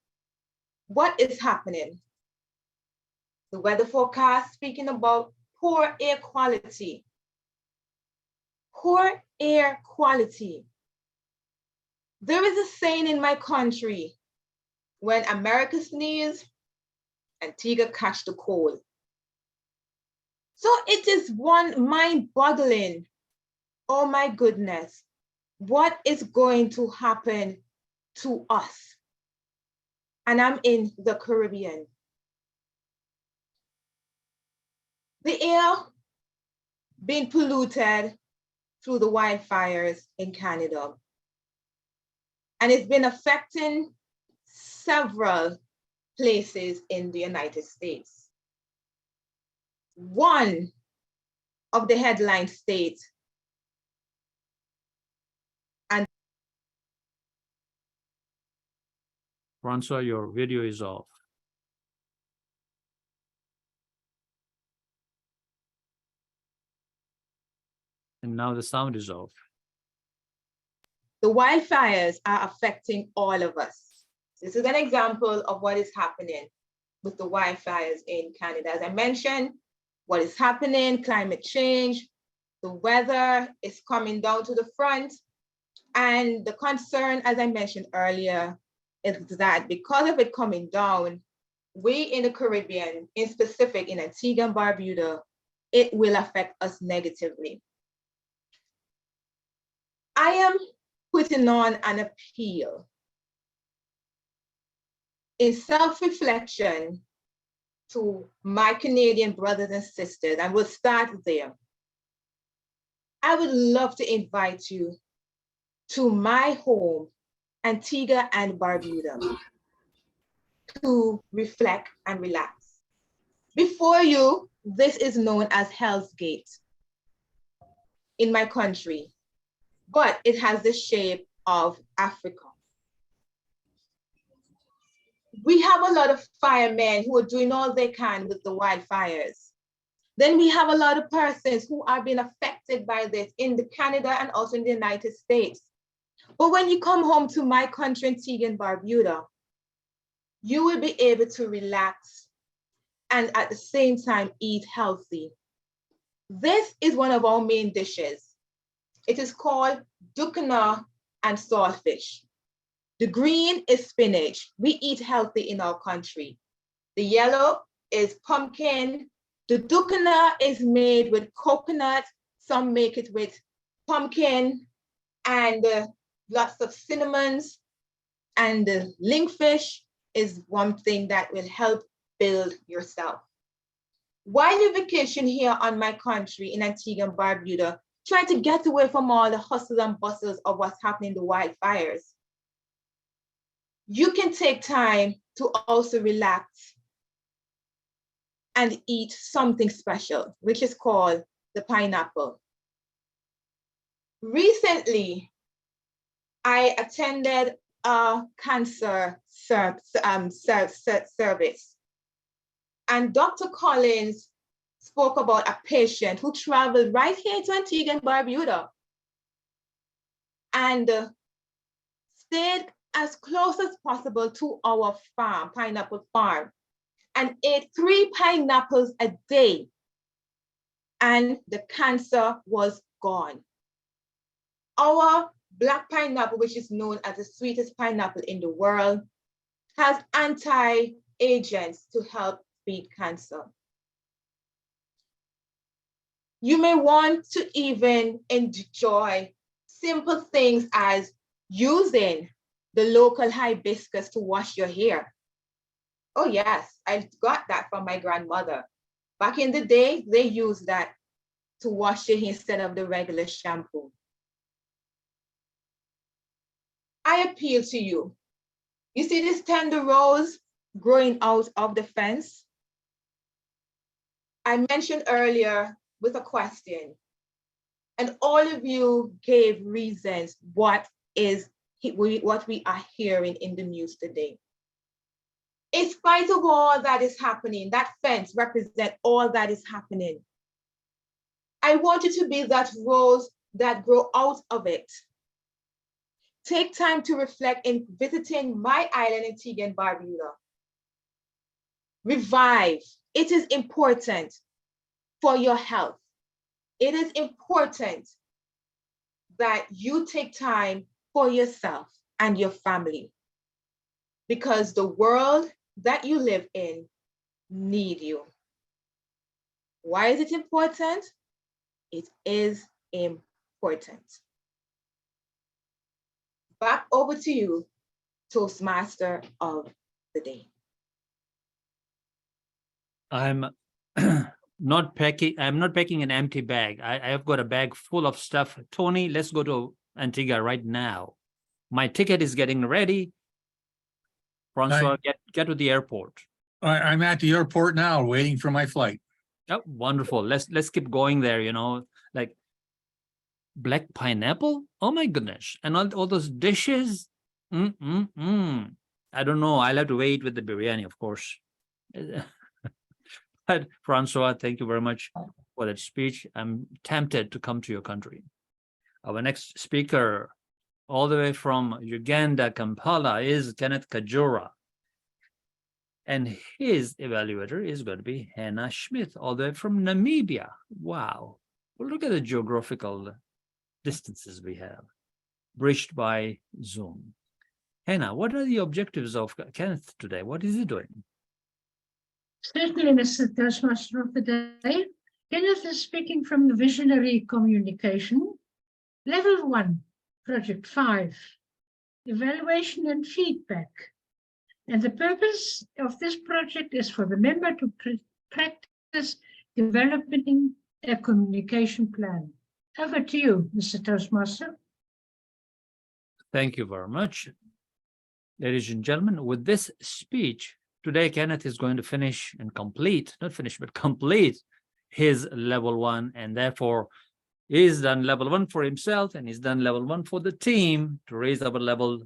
what is happening. The weather forecast speaking about poor air quality. Poor air quality. There is a saying in my country, when America sneezes, Antigua catch the cold. So it is one mind-boggling. Oh my goodness, what is going to happen to us? And I'm in the Caribbean. The air being polluted through the wildfires in Canada. And it's been affecting several places in the United States. One of the headline states, and Francois, your video is off. And now the sound is off. the wildfires are affecting all of us. This is an example of what is happening with the wildfires in Canada. As I mentioned, what is happening, climate change, the weather is coming down to the front. And the concern, as I mentioned earlier, is that because of it coming down, we in the Caribbean, in specific in Antigua and Barbuda, it will affect us negatively. I am putting on an appeal in self-reflection to my Canadian brothers and sisters, and we'll start there. I would love to invite you to my home, Antigua and Barbuda, to reflect and relax. Before you, this is known as Hell's Gate in my country, but it has the shape of Africa. We have a lot of firemen who are doing all they can with the wildfires. Then we have a lot of persons who are being affected by this in Canada and also in the United States. But when you come home to my country, Antigua and Barbuda, you will be able to relax and at the same time eat healthy. This is one of our main dishes. It is called dukana and saltfish. The green is spinach. We eat healthy in our country. The yellow is pumpkin. The dukana is made with coconut. Some make it with pumpkin and lots of cinnamons. And the lingfish is one thing that will help build yourself. While you vacation here on my country in Antigua and Barbuda, try to get away from all the hustles and bustles of what's happening in the wildfires. You can take time to also relax and eat something special, which is called the pineapple. Recently, I attended a cancer service, and Dr. Collins spoke about a patient who traveled right here to Antigua and Barbuda and stayed as close as possible to our farm, pineapple farm, and ate 3 pineapples a day, and the cancer was gone. Our black pineapple, which is known as the sweetest pineapple in the world, has anti-agents to help beat cancer. You may want to even enjoy simple things as using the local hibiscus to wash your hair. Oh yes, I got that from my grandmother. Back in the day, they used that to wash your hair instead of the regular shampoo. I appeal to you. You see this tender rose growing out of the fence? I mentioned earlier with a question, and all of you gave reasons what we are hearing in the news today. In spite of all that is happening, that fence represents all that is happening. I want you to be that rose that grow out of it. Take time to reflect in visiting my island in Antigua and Barbuda. Revive. It is important for your health. It is important that you take time for yourself and your family, because the world that you live in need you. Why is it important? It is important. Back over to you, Toastmaster of the day. I'm not packing an empty bag. I have got a bag full of stuff. Tony, let's go to Antigua right now. My ticket is getting ready. Francois, get to the airport. I'm at the airport now, waiting for my flight. Oh, wonderful. Let's keep going there, you know, like black pineapple. Oh my goodness. And all those dishes. I don't know. I'll have to wait with the biryani, of course. But Francois, thank you very much for that speech. I'm tempted to come to your country. Our next speaker, all the way from Uganda, Kampala, is Kenneth Kajjora. And his evaluator is going to be Hannah Schmidt, all the way from Namibia. Wow. Well, look at the geographical distances we have, bridged by Zoom. Hannah, what are the objectives of Kenneth today? What is he doing? Certainly, Mr. Toastmaster of the day. Kenneth is speaking from the Visionary Communication, Level 1, Project 5, Evaluation and Feedback. And the purpose of this project is for the member to practice developing a communication plan. Over to you, Mr. Toastmaster. Thank you very much. Ladies and gentlemen, with this speech, today Kenneth is going to finish and complete, not finish, but complete his level 1, and therefore he's done level 1 for himself and he's done level 1 for the team to raise our level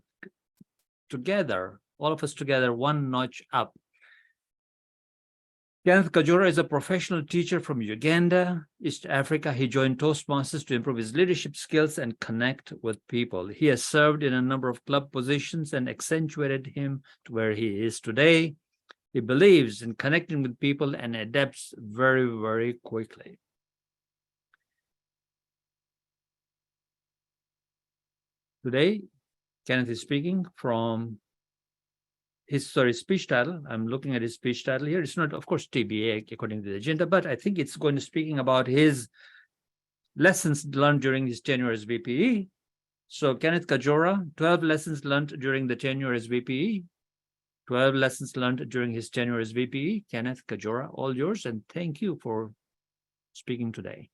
together, all of us together, one notch up. Kenneth Kajjora is a professional teacher from Uganda, East Africa. He joined Toastmasters to improve his leadership skills and connect with people. He has served in a number of club positions and accentuated him to where he is today. He believes in connecting with people and adapts very, very quickly. Today, Kenneth is speaking from his speech title. I'm looking at his speech title here. It's not, of course, TBA according to the agenda, but I think it's going to speaking about his lessons learned during his tenure as VPE. So Kenneth Kajjora, 12 lessons learned during the tenure as VPE. 12 lessons learned during his tenure as VPE. Kenneth Kajjora, all yours, and thank you for speaking today.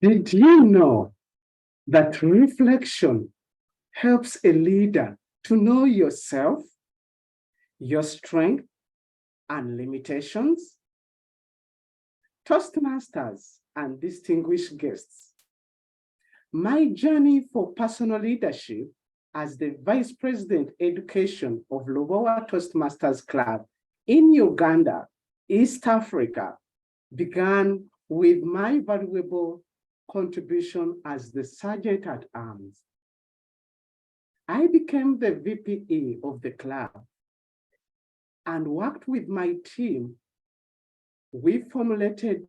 Did you know that reflection helps a leader to know yourself? your strength and limitations. Toastmasters and distinguished guests, my journey for personal leadership as the Vice President Education of Lubowa Toastmasters Club in Uganda, East Africa, began with my valuable contribution as the Sergeant at Arms. I became the VPE of the club and worked with my team. We formulated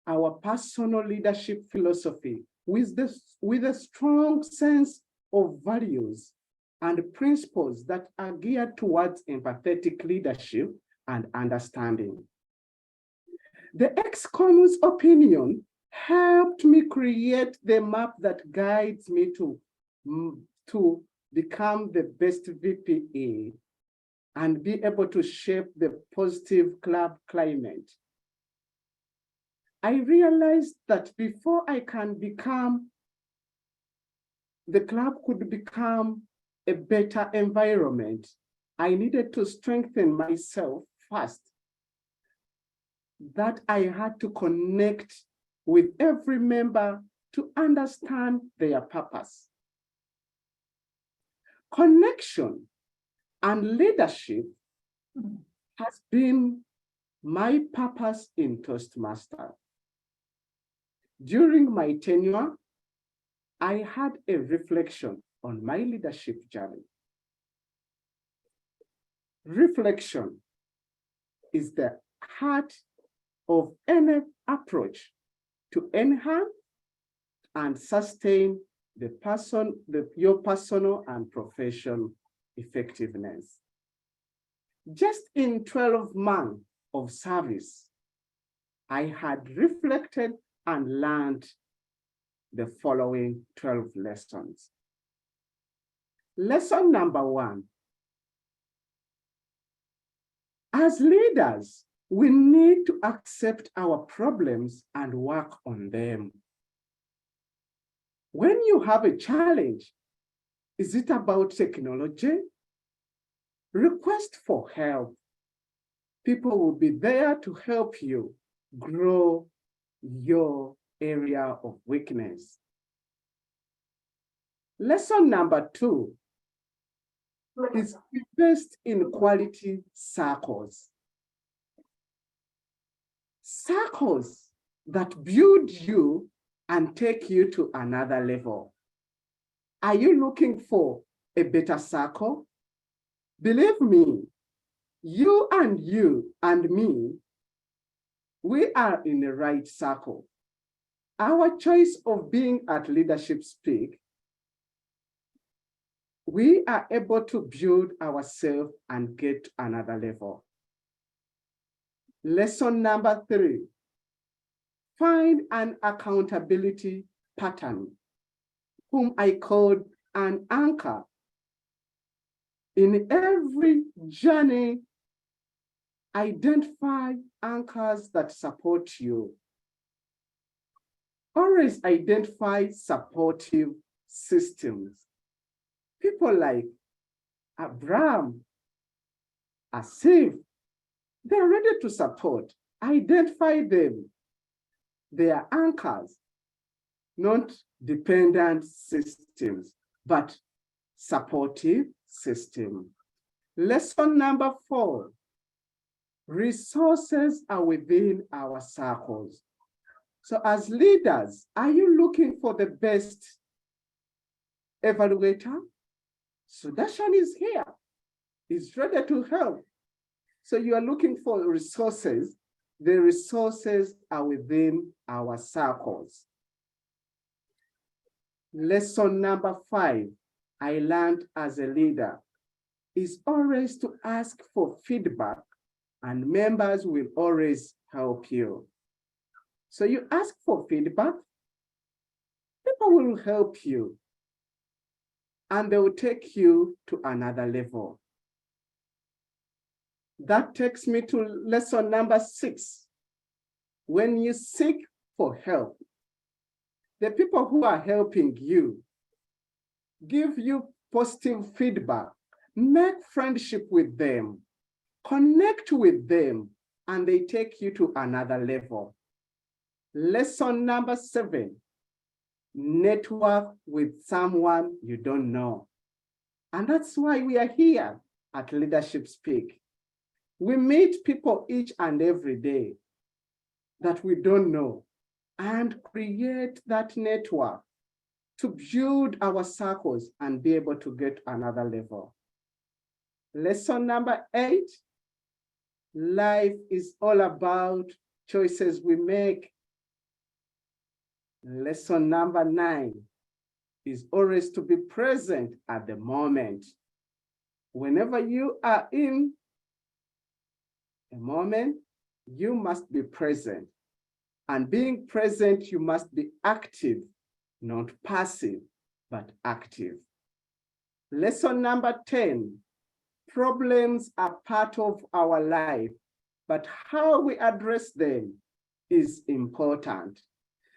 our personal leadership philosophy with a strong sense of values and principles that are geared towards empathetic leadership and understanding. The ex-com's opinion helped me create the map that guides me to become the best VPA and be able to shape the positive club climate. I realized that before I can become, the club could become a better environment, I needed to strengthen myself first. That I had to connect with every member to understand their purpose. Connection and leadership has been my purpose in Toastmaster. During my tenure, I had a reflection on my leadership journey. Reflection is the heart of any approach to enhance and sustain your personal and professional effectiveness. Just in 12 months of service, I had reflected and learned the following 12 lessons. Lesson number 1. As leaders, we need to accept our problems and work on them. When you have a challenge, is it about technology? Request for help. People will be there to help you grow your area of weakness. Lesson number 2 is invest in quality circles. Circles that build you and take you to another level. Are you looking for a better circle? Believe me, you and me, we are in the right circle. Our choice of being at Leadership Speak, we are able to build ourselves and get to another level. Lesson number 3, find an accountability pattern, whom I called an anchor. In every journey, identify anchors that support you. Always identify supportive systems. People like Brahm, Asif, they're ready to support. Identify them. They are anchors, not dependent systems, but supportive systems. Lesson number 4, resources are within our circles. So as leaders, are you looking for the best evaluator? Sudarshan is here, he's ready to help. So you are looking for resources. The resources are within our circles. Lesson number 5, I learned as a leader, is always to ask for feedback, and members will always help you. So you ask for feedback, people will help you, and they will take you to another level. That takes me to lesson number 6. When you seek for help, the people who are helping you give you positive feedback, make friendship with them. Connect with them and they take you to another level. Lesson number 7, network with someone you don't know. And that's why we are here at Leadership Speak. We meet people each and every day that we don't know and create that network to build our circles and be able to get another level. Lesson number 8, life is all about choices we make. Lesson number 9 is always to be present at the moment. Whenever you are in a moment, you must be present. And being present, you must be active, not passive, but active. Lesson number 10, problems are part of our life, but how we address them is important.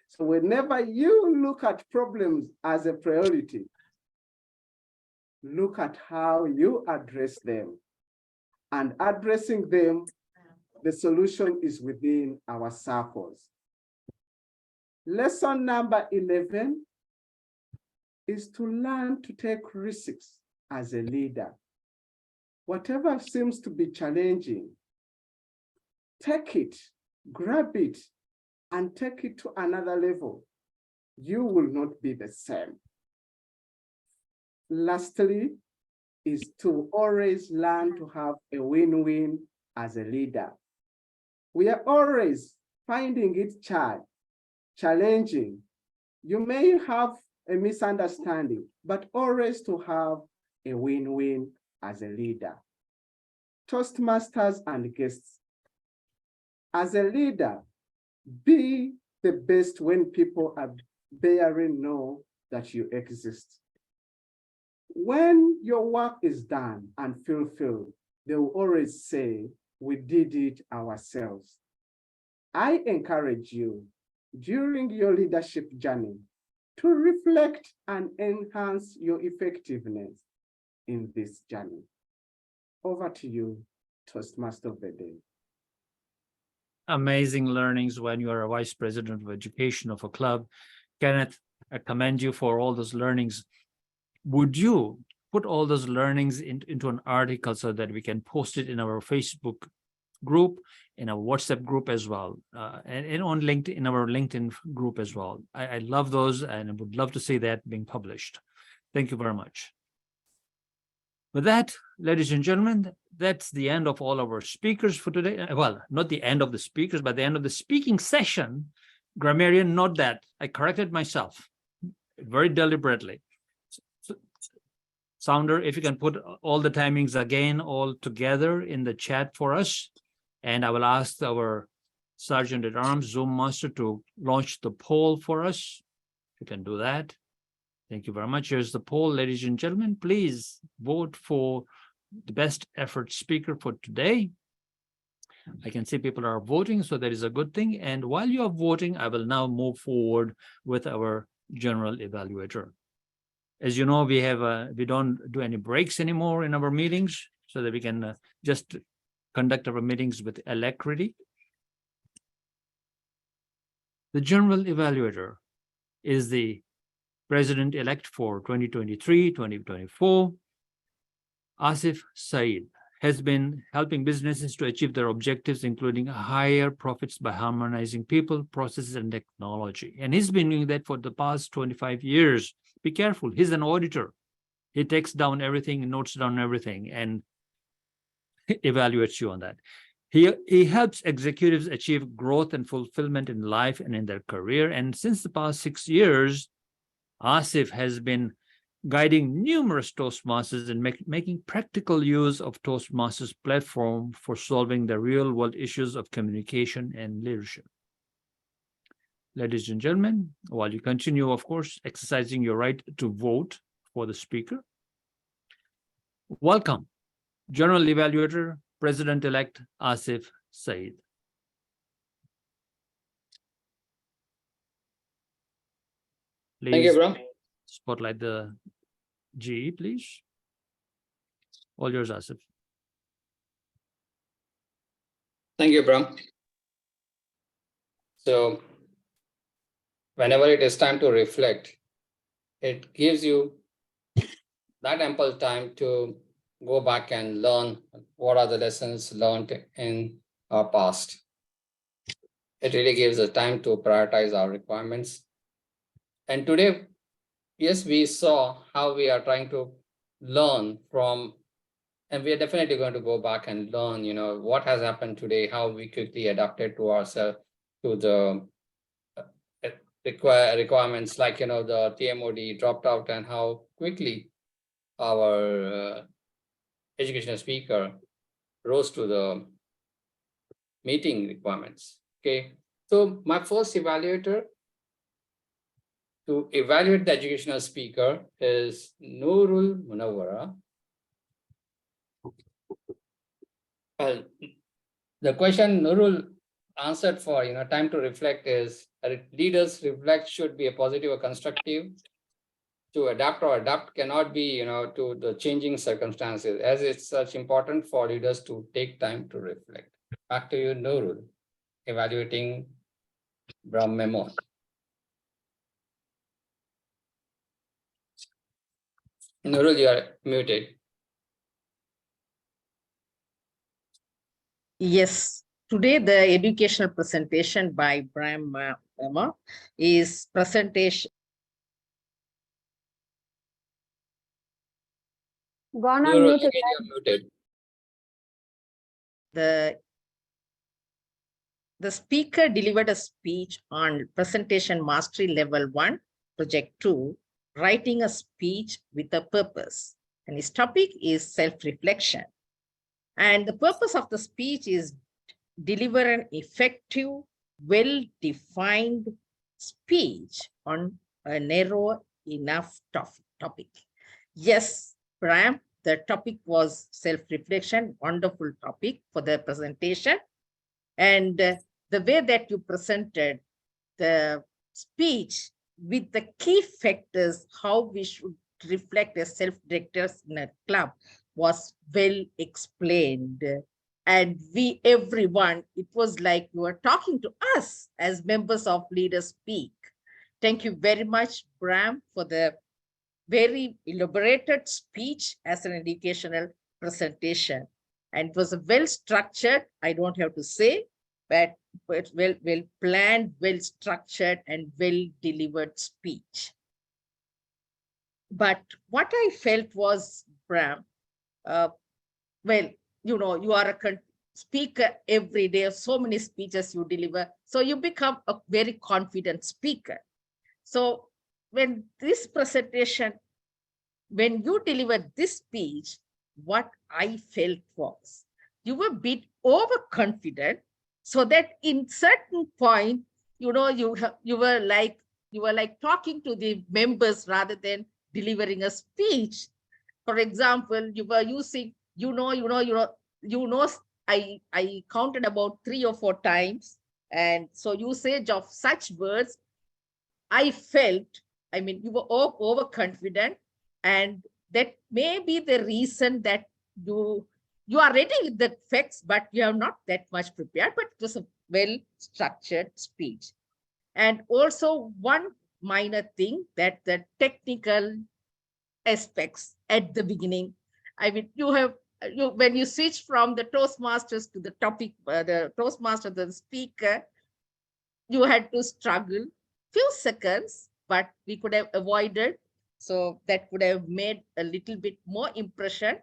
So whenever you look at problems as a priority, look at how you address them. And addressing them, the solution is within our circles. Lesson number 11 is to learn to take risks as a leader. Whatever seems to be challenging, take it, grab it, and take it to another level. You will not be the same. Lastly, is to always learn to have a win-win as a leader. We are always finding it challenging. You may have a misunderstanding, but always to have a win-win as a leader. Toastmasters and guests. As a leader, be the best when people are barely know that you exist. When your work is done and fulfilled, they will always say, we did it ourselves. I encourage you during your leadership journey to reflect and enhance your effectiveness in this journey. Over to you, Toastmaster of the Day. Amazing learnings when you are a vice president of education of a club. Kenneth, I commend you for all those learnings. Would you put all those learnings into an article so that we can post it in our Facebook group, in our WhatsApp group as well, and on LinkedIn, in our LinkedIn group as well? I love those and I would love to see that being published. Thank you very much. With that, ladies and gentlemen, that's the end of all our speakers for today. Well, not the end of the speakers, but the end of the speaking session. Grammarian, not that. I corrected myself very deliberately. Sounder, if you can put all the timings again all together in the chat for us. And I will ask our Sergeant at Arms, Zoom Master, to launch the poll for us. You can do that. Thank you very much. Here's the poll, ladies and gentlemen. Please vote for the best effort speaker for today. I can see people are voting, so that is a good thing. And while you are voting, I will now move forward with our general evaluator. As you know, we don't do any breaks anymore in our meetings, so that we can just conduct our meetings with alacrity. The general evaluator is the president-elect for 2023-2024. Asif Saiyed has been helping businesses to achieve their objectives, including higher profits by harmonizing people, processes, and technology. And he's been doing that for the past 25 years. Be careful, he's an auditor. He takes down everything, notes down everything, and evaluates you on that. He helps executives achieve growth and fulfillment in life and in their career. And since the past 6 years, Asif has been guiding numerous Toastmasters and making practical use of Toastmasters platform for solving the real-world issues of communication and leadership. Ladies and gentlemen, while you continue, of course, exercising your right to vote for the speaker, welcome, General Evaluator, President-elect Asif Saiyed. Please, thank you, Brahm. Spotlight the GE, please. All yours, Asif. Thank you, Brahm. So whenever it is time to reflect, it gives you that ample time to go back and learn what are the lessons learned in our past. It really gives us time to prioritize our requirements. And today, yes, we saw how we are trying to learn from, and we are definitely going to go back and learn, what has happened today, how we quickly adapted to ourselves, to the requirements like, the TMOD dropped out, and how quickly our educational speaker rose to the meeting requirements. Okay, so my first evaluator to evaluate the educational speaker is Nurul Munawwara. Well, the question Nurul answered for, time to reflect is, leaders reflect should be a positive or constructive. To adapt or adapt cannot be, to the changing circumstances, as it's such important for leaders to take time to reflect. Back to you, Nurul, evaluating Brahm Memone. Nurul, you are muted. Yes, today the educational presentation by Brahm is presentation. Gone on Nurul, mute again, again. you're muted. The speaker delivered a speech on presentation mastery level 1, project 2, writing a speech with a purpose. And his topic is self-reflection. And the purpose of the speech is deliver an effective, well-defined speech on a narrow enough topic. Yes, Brahm, the topic was self-reflection, wonderful topic for the presentation. And the way that you presented the speech with the key factors, how we should reflect as self-directors in a club, was well explained. And everyone, it was like you were talking to us as members of Leaders Speak. Thank you very much, Brahm, for the very elaborated speech as an educational presentation. And it was a well-structured, I don't have to say, but well planned, well-structured, and well-delivered speech. But what I felt was, Brahm, well, you are a speaker every day, so many speeches you deliver, so you become a very confident speaker. So when this presentation, when you delivered this speech, what I felt was you were a bit overconfident, so that in certain point, you were like talking to the members rather than delivering a speech. For example, you were using, I counted about 3 or 4 times. And so usage of such words, I felt, you were overconfident, and that may be the reason that you are ready with the facts, but you are not that much prepared, but it was a well-structured speech. And also one minor thing, that the technical aspects at the beginning, when you switch from the Toastmasters to the topic, the Toastmaster, the speaker, you had to struggle few seconds, but we could have avoided. So that would have made a little bit more impression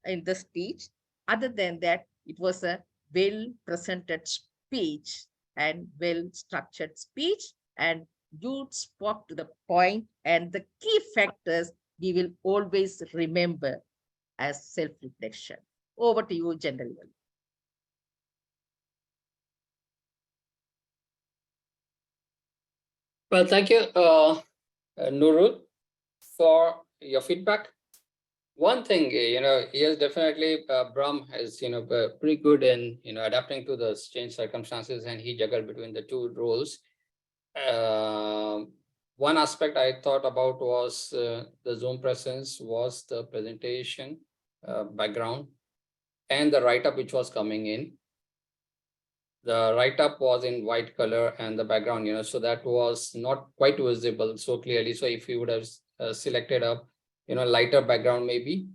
in the speech. Other than that, it was a well-presented speech and well-structured speech, and you spoke to the point, and the key factors we will always remember as self-reflection. Over to you, General. Well, thank you, Nurul, for your feedback. One thing, yes, definitely, Brahm is, pretty good in, adapting to the changed circumstances, and he juggled between the 2 roles. One aspect I thought about was the Zoom presence, was the presentation background, and the write-up which was coming in. the write-up was in white color and the background, so that was not quite visible so clearly. So if you would have selected a, lighter background maybe,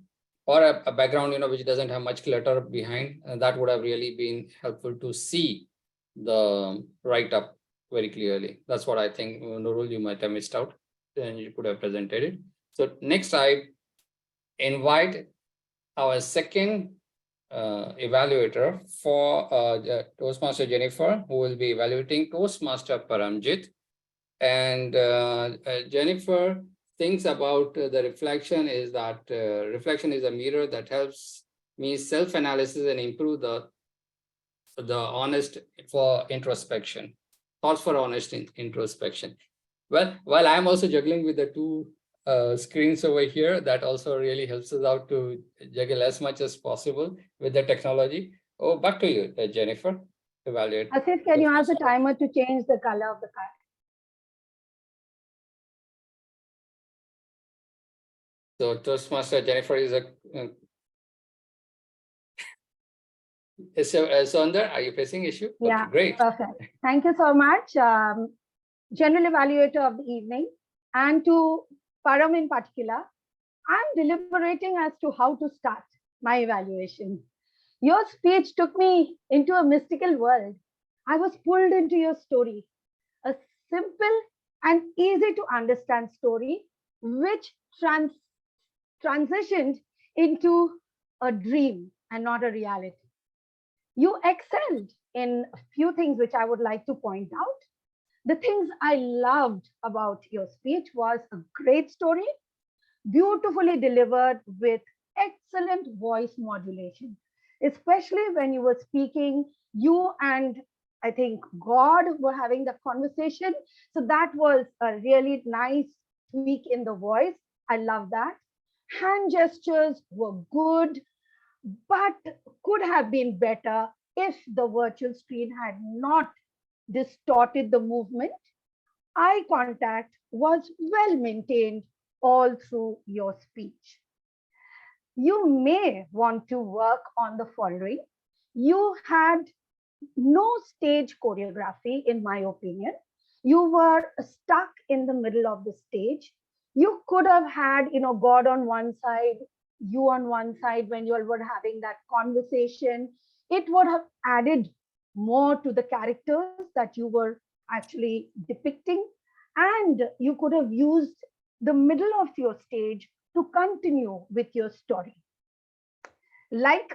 or a background, which doesn't have much clutter behind, that would have really been helpful to see the write-up very clearly. That's what I think, Nurul, you might have missed out, and you could have presented it. So next, I invite our second evaluator for Toastmaster Jennifer, who will be evaluating Toastmaster Paramjit. And Jennifer thinks about the reflection is that reflection is a mirror that helps me self-analysis and improve the honest for introspection, thoughts for honest introspection. Well, while I'm also juggling with the two screens over here, that also really helps us out to juggle as much as possible with the technology. Oh, back to you, Jennifer. Evaluate. Asif, can you ask the timer to change the color of the card? So Toastmaster Jennifer is a Sundar, are you facing issue? Yeah, okay, great. Perfect. Thank you so much. General evaluator of the evening, and to Param in particular, I'm deliberating as to how to start my evaluation. Your speech took me into a mystical world. I was pulled into your story, a simple and easy to understand story, which transitioned into a dream and not a reality. You excelled in a few things which I would like to point out. The things I loved about your speech was a great story, beautifully delivered with excellent voice modulation, especially when you were speaking, you and I think God were having the conversation. So that was a really nice tweak in the voice. I love that. Hand gestures were good, but could have been better if the virtual screen had not distorted the movement. Eye contact was well maintained all through your speech. You may want to work on the following. You had no stage choreography, in my opinion. You were stuck in the middle of the stage. You could have had, God on one side, you on one side when you all were having that conversation. It would have added more to the characters that you were actually depicting. And you could have used the middle of your stage to continue with your story. Like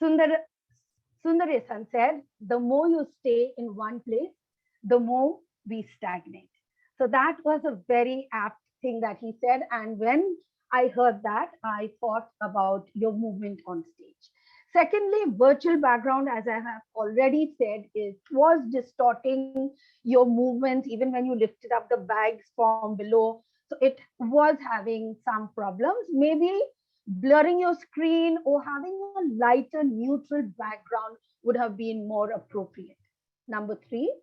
Sundaresan said, the more you stay in one place, the more we stagnate. So that was a very apt thing that he said. And when I heard that, I thought about your movement on stage. Secondly, virtual background, as I have already said, was distorting your movements even when you lifted up the bags from below. So it was having some problems. Maybe blurring your screen or having a lighter neutral background would have been more appropriate. Number three,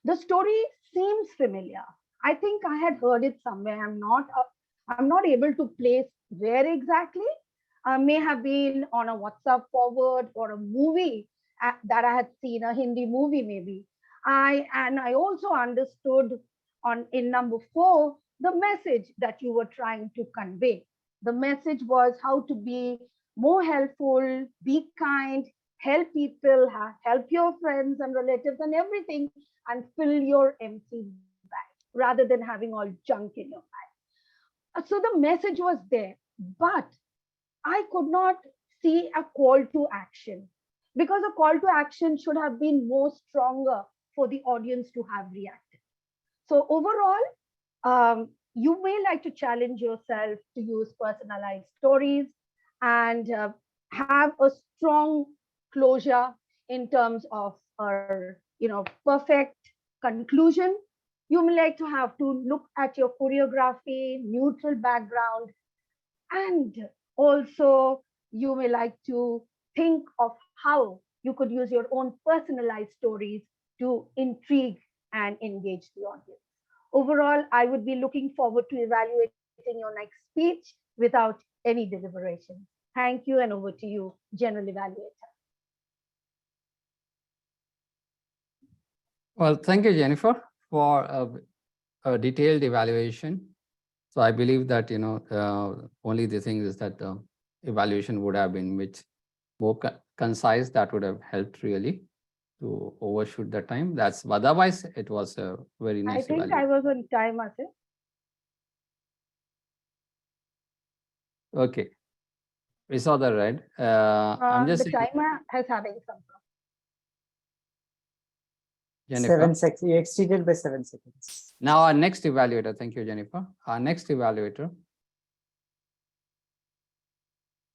the story seems familiar. I think I had heard it somewhere. I'm not able to place where exactly. May have been on a WhatsApp forward or a movie that I had seen, a Hindi movie maybe. I also understood in number 4, the message that you were trying to convey. The message was how to be more helpful, be kind, help people, help your friends and relatives and everything, and fill your empty bag rather than having all junk in your bag. So the message was there, but I could not see a call to action, because a call to action should have been more stronger for the audience to have reacted. So overall, you may like to challenge yourself to use personalized stories and have a strong closure in terms of perfect conclusion. You may like to have to look at your choreography, neutral background, and also you may like to think of how you could use your own personalized stories to intrigue and engage the audience. Overall, I would be looking forward to evaluating your next speech without any deliberation. Thank you, and over to you, General Evaluator. Well, thank you, Jennifer, for a detailed evaluation. So I believe that, only the thing is that the evaluation would have been more concise. That would have helped really to overshoot the time. Otherwise it was a very nice I think evaluation. I was on time, Asif. Okay. We saw the red. I'm just The timer has having some problem. Jennifer. 7 seconds. You exceeded by 7 seconds. Now our next evaluator. Thank you, Jennifer. Our next evaluator.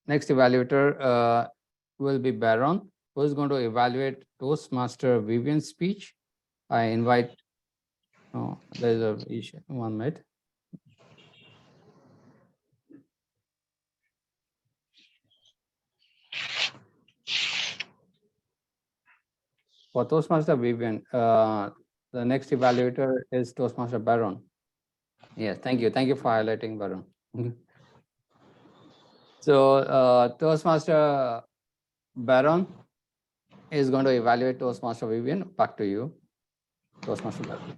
Next evaluator will be Baron, who is going to evaluate Toastmaster Vivian's speech. I invite. Oh, there's a issue. 1 minute. For Toastmaster Vivian, the next evaluator is Toastmaster Baron. Yes, thank you. Thank you for highlighting Baron. So Toastmaster Baron is going to evaluate Toastmaster Vivian. Back to you, Toastmaster Baron.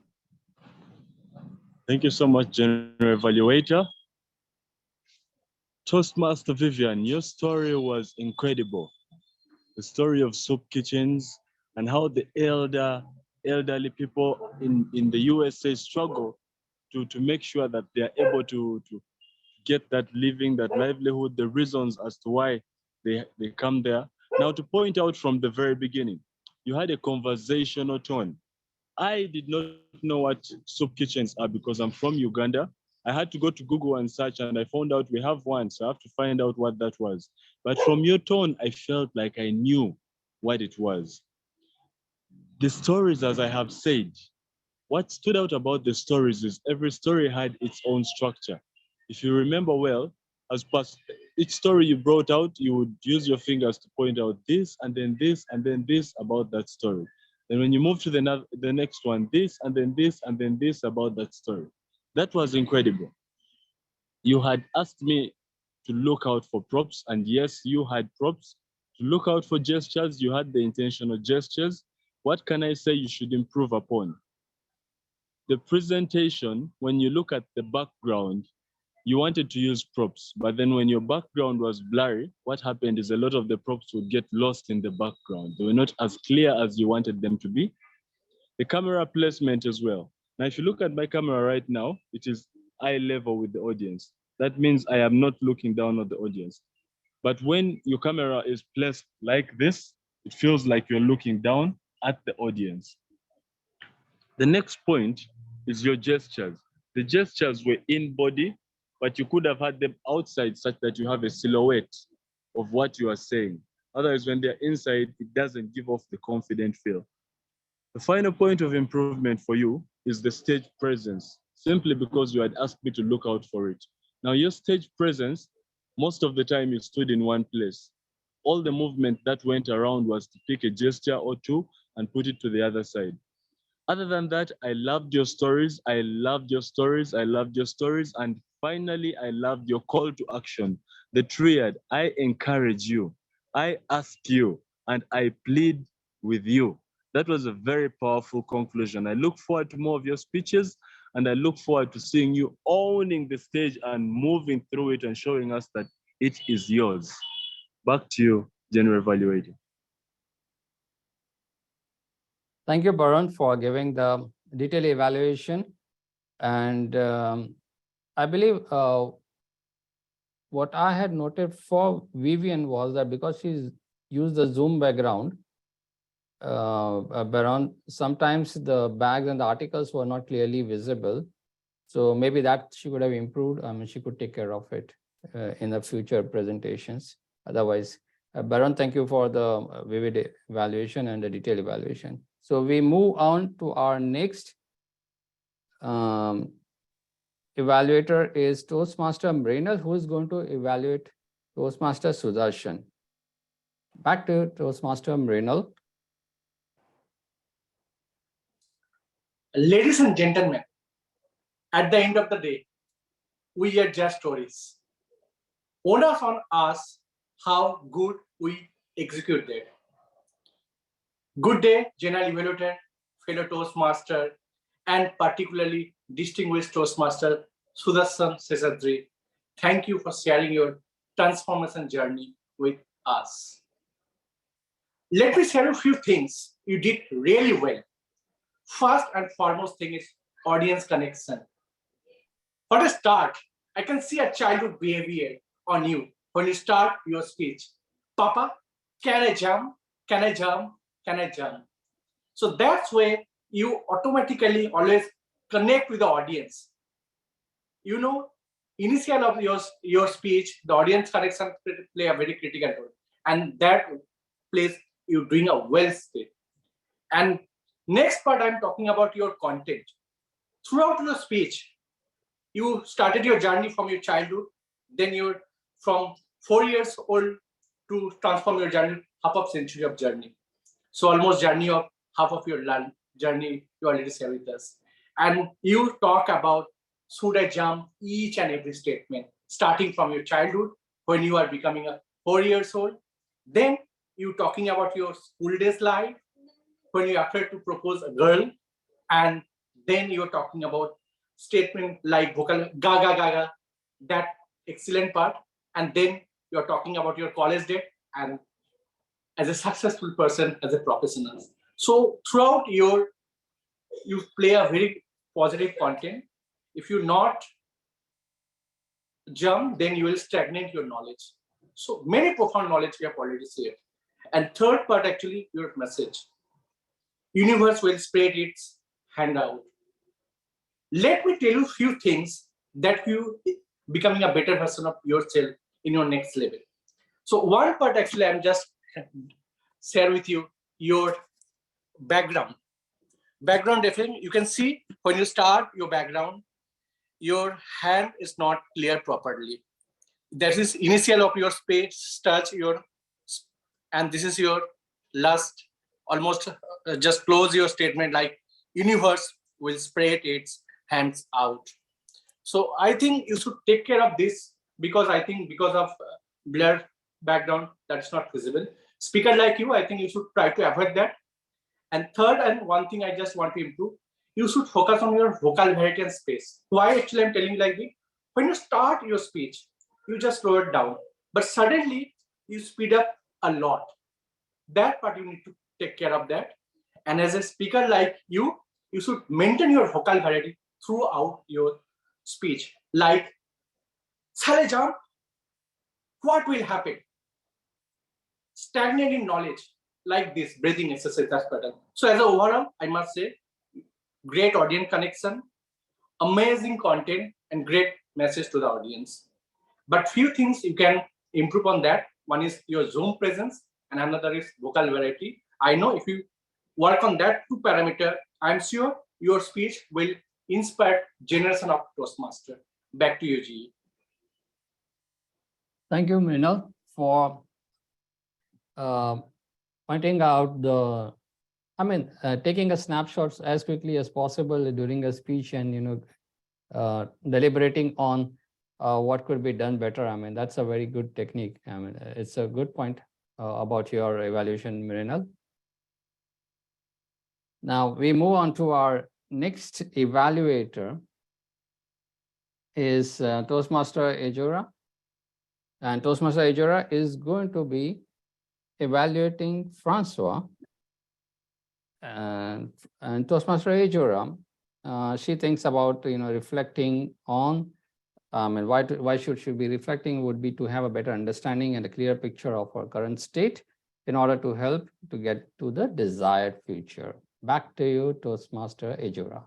Thank you so much, General Evaluator. Toastmaster Vivian, your story was incredible. The story of soup kitchens and how the elderly people in the USA struggle to make sure that they are able to get that living, that livelihood, the reasons as to why they come there. Now, to point out from the very beginning, you had a conversational tone. I did not know what soup kitchens are because I'm from Uganda. I had to go to Google and search, and I found out we have one, so I have to find out what that was. But from your tone, I felt like I knew what it was. The stories, as I have said, what stood out about the stories is every story had its own structure. If you remember well, each story you brought out, you would use your fingers to point out this, and then this, and then this about that story. Then when you move to the next one, this, and then this, and then this about that story. That was incredible. You had asked me to look out for props, and yes, you had props. To look out for gestures, you had the intentional gestures. What can I say you should improve upon? The presentation, when you look at the background, you wanted to use props, but then when your background was blurry, what happened is a lot of the props would get lost in the background. They were not as clear as you wanted them to be. The camera placement as well. Now, if you look at my camera right now, it is eye level with the audience. That means I am not looking down at the audience. But when your camera is placed like this, it feels like you're looking down at the audience. The next point is your gestures. The gestures were in body, but you could have had them outside such that you have a silhouette of what you are saying. Otherwise, when they're inside, it doesn't give off the confident feel. The final point of improvement for you is the stage presence, simply because you had asked me to look out for it. Now, your stage presence, most of the time you stood in one place. All the movement that went around was to pick a gesture or two and put it to the other side. Other than that, I loved your stories. I loved your stories. I loved your stories. And finally, I loved your call to action. The triad, I encourage you, I ask you, and I plead with you. That was a very powerful conclusion. I look forward to more of your speeches, and I look forward to seeing you owning the stage and moving through it and showing us that it is yours. Back to you, General Evaluator. Thank you, Baron, for giving the detailed evaluation. And I believe what I had noted for Vivian was that because she's used the Zoom background, Baron, sometimes the bags and the articles were not clearly visible. So maybe that she could have improved. I mean, she could take care of it in the future presentations. Otherwise, Baron, thank you for the vivid evaluation and the detailed evaluation. So we move on to our next evaluator is Toastmaster Mrinal, who is going to evaluate Toastmaster Sudarshan. Back to Toastmaster Mrinal. Ladies and gentlemen, at the end of the day, we are just stories. Owners on us how good we executed. Good day, General Evaluator fellow Toastmaster, and particularly distinguished Toastmaster Sudarshan Seshadri. Thank you for sharing your transformation journey with us. Let me share a few things you did really well. First and foremost thing is audience connection. For a start, I can see a childhood behavior on you when you start your speech. Papa, can I jump? Can I jump? Can I jump? So that's where you automatically always connect with the audience. You know, initial of your speech, the audience connection play a very critical role. And that plays you doing a well state. And next part, I'm talking about your content. Throughout your speech, you started your journey from your childhood, then you're from 4 years old to transform your journey, half of century of journey. So almost journey of half of your journey you already share with us. And you talk about should I jump each and every statement, starting from your childhood when you are becoming a 4 years old. Then you talking about your school days life, when you after to propose a girl, and then you're talking about statement like vocal ga ga ga ga, that excellent part. And then you're talking about your college day and as a successful person, as a professional. So throughout you play a very positive content. If you not jump, then you will stagnate your knowledge. So many profound knowledge we have already shared. And third part, actually, your message. Universe will spread its hand out. Let me tell you a few things that you becoming a better version of yourself in your next level. So one part, actually, I'm just share with you your background. Background, definitely, you can see when you start your background, your hand is not clear properly. That is initial of your space, touch your, and this is your last, almost just close your statement like universe will spread its hands out. So I think you should take care of this, because I think because of blur background, that's not visible. Speaker like you, I think you should try to avoid that. And third, and one thing I just want to improve, you should focus on your vocal variety and space. Why actually I'm telling you like this? When you start your speech, you just slow it down, but suddenly you speed up a lot. That part you need to take care of that. And as a speaker like you should maintain your vocal variety throughout your speech. Like, shall I jump? What will happen? Stagnating knowledge, like this breathing exercise, that's better. So as a overall, I must say, great audience connection, amazing content, and great message to the audience. But few things you can improve on that. One is your Zoom presence, and another is vocal variety. I know if you work on that 2 parameters, I'm sure your speech will inspire generation of Toastmaster. Back to you, G. Thank you, Mrinal, for pointing out taking a snapshots as quickly as possible during a speech and, deliberating on what could be done better. I mean, that's a very good technique. I mean, it's a good point about your evaluation, Mrinal. Now we move on to our next evaluator is Toastmaster Ejura. And Toastmaster Ejura is going to be evaluating Francois. And Toastmaster Ejura, she thinks about reflecting on and why should she be reflecting would be to have a better understanding and a clear picture of her current state in order to help to get to the desired future. Back to you, Toastmaster Ejura.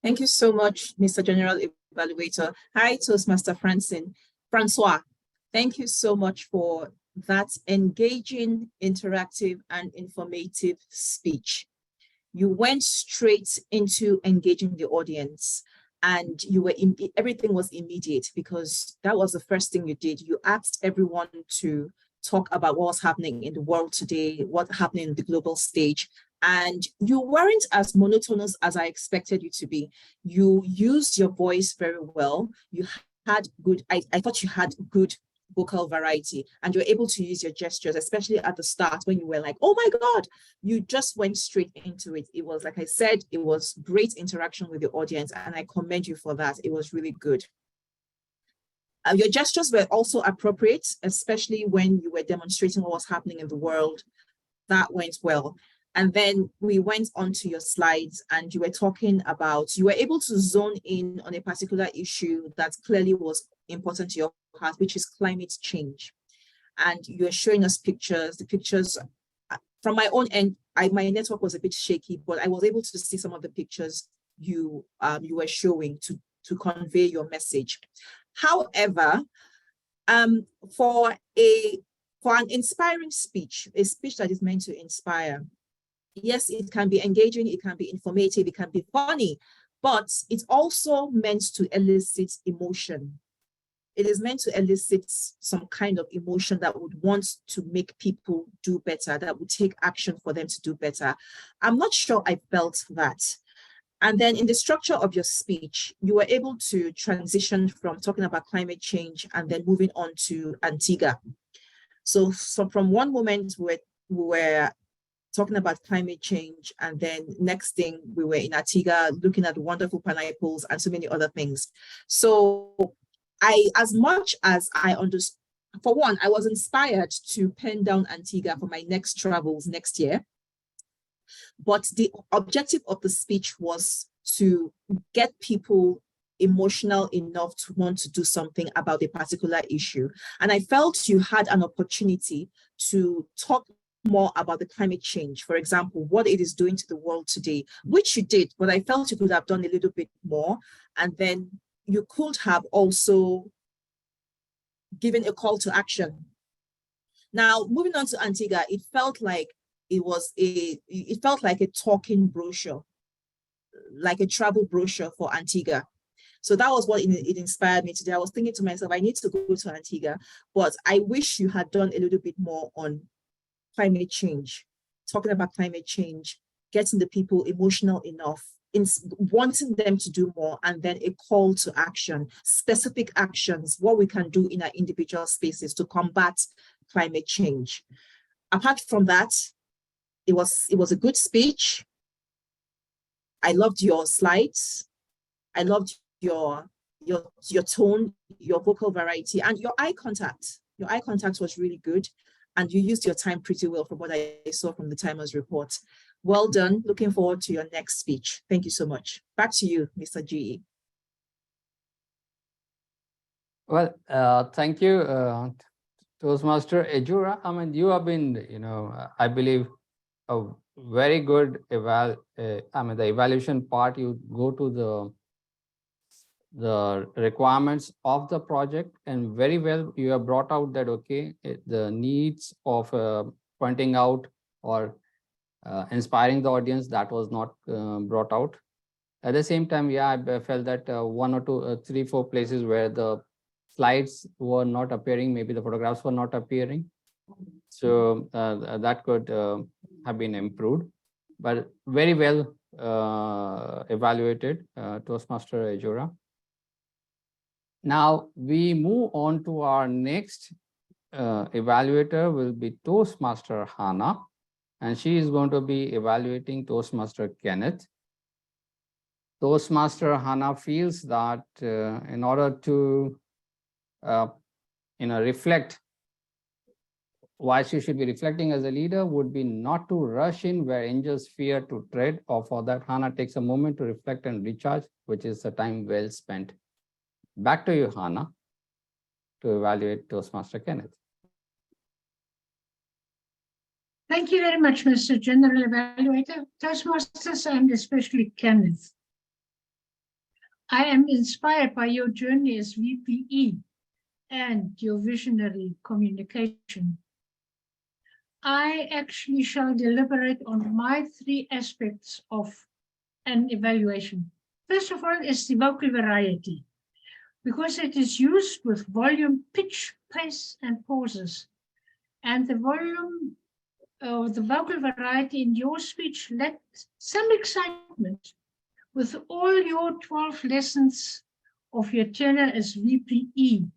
Thank you so much, Mr. General Evaluator. Hi, Toastmaster Francois. Thank you so much for that engaging, interactive, and informative speech. You went straight into engaging the audience, and everything was immediate because that was the first thing you did. You asked everyone to talk about what was happening in the world today, what's happening in the global stage. And you weren't as monotonous as I expected you to be. You used your voice very well. You had good, I thought you had good vocal variety, and you're able to use your gestures, especially at the start when you were like, oh my God, you just went straight into it. It was, like I said, it was great interaction with the audience, and I commend you for that. It was really good. Your gestures were also appropriate, especially when you were demonstrating what was happening in the world. That went well. And then we went on to your slides, and you were talking about, you were able to zone in on a particular issue that clearly was important to your heart, which is climate change. And you were showing us pictures. The pictures from my own end, my network was a bit shaky, but I was able to see some of the pictures you were showing to convey your message. However, for an inspiring speech, a speech that is meant to inspire, yes, it can be engaging, it can be informative, it can be funny, but it's also meant to elicit emotion. It is meant to elicit some kind of emotion that would want to make people do better, that would take action for them to do better. I'm not sure I felt that. And then in the structure of your speech, you were able to transition from talking about climate change and then moving on to Antigua. So from one moment we were talking about climate change, and then next thing we were in Antigua looking at wonderful pineapples and so many other things. So as much as I understood, for one, I was inspired to pen down Antigua for my next travels next year. But the objective of the speech was to get people emotional enough to want to do something about a particular issue. And I felt you had an opportunity to talk more about the climate change, for example, what it is doing to the world today, which you did, but I felt you could have done a little bit more. And then you could have also given a call to action. Now, moving on to Antigua, it felt like a talking brochure, like a travel brochure for Antigua. So that was what it inspired me today. I was thinking to myself, I need to go to Antigua, but I wish you had done a little bit more on climate change, talking about climate change, getting the people emotional enough, in wanting them to do more, and then a call to action, specific actions, what we can do in our individual spaces to combat climate change. Apart from that, it was a good speech. I loved your slides. I loved your tone, your vocal variety, and your eye contact. Your eye contact was really good, and you used your time pretty well from what I saw from the timer's report. Well done. Looking forward to your next speech. Thank you so much. Back to you, Mr. GE. Well, thank you, Toastmaster Ejura. I mean, you have been, I believe, a very good the evaluation part. You go to the requirements of the project, and very well you have brought out that, okay, the needs of pointing out or inspiring the audience, that was not brought out. At the same time, yeah, I felt that 1 or 2, 3, 4 places where the slides were not appearing, maybe the photographs were not appearing. So that could have been improved, but very well evaluated, Toastmaster Ejura. Now we move on to our next evaluator, will be Toastmaster Hannah, and she is going to be evaluating Toastmaster Kenneth. Toastmaster Hannah feels that in order to reflect, why she should be reflecting as a leader would be not to rush in where angels fear to tread, or for that Hannah takes a moment to reflect and recharge, which is a time well spent. Back to you, Hannah, to evaluate Toastmaster Kenneth. Thank you very much, Mr. General Evaluator, Toastmasters, and especially Kenneth. I am inspired by your journey as VPE and your visionary communication. I actually shall deliberate on my 3 aspects of an evaluation. First of all is the vocal variety, because it is used with volume, pitch, pace, and pauses. And the volume of the vocal variety in your speech lacked some excitement with all your 12 lessons of your tenure as VPE.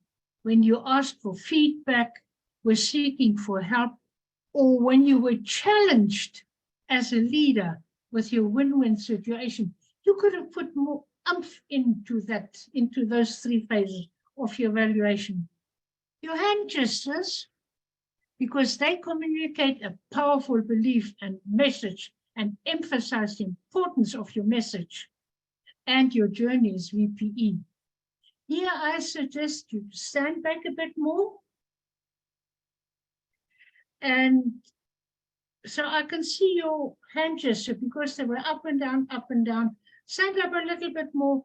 when you asked for feedback, were seeking for help, or when you were challenged as a leader with your win-win situation, you could have put more oomph into that, into those three phases of your evaluation. Your hand gestures, because they communicate a powerful belief and message and emphasize the importance of your message and your journey as VPE. Here I suggest you to stand back a bit more. And so I can see your hand gesture because they were up and down, up and down. Stand up a little bit more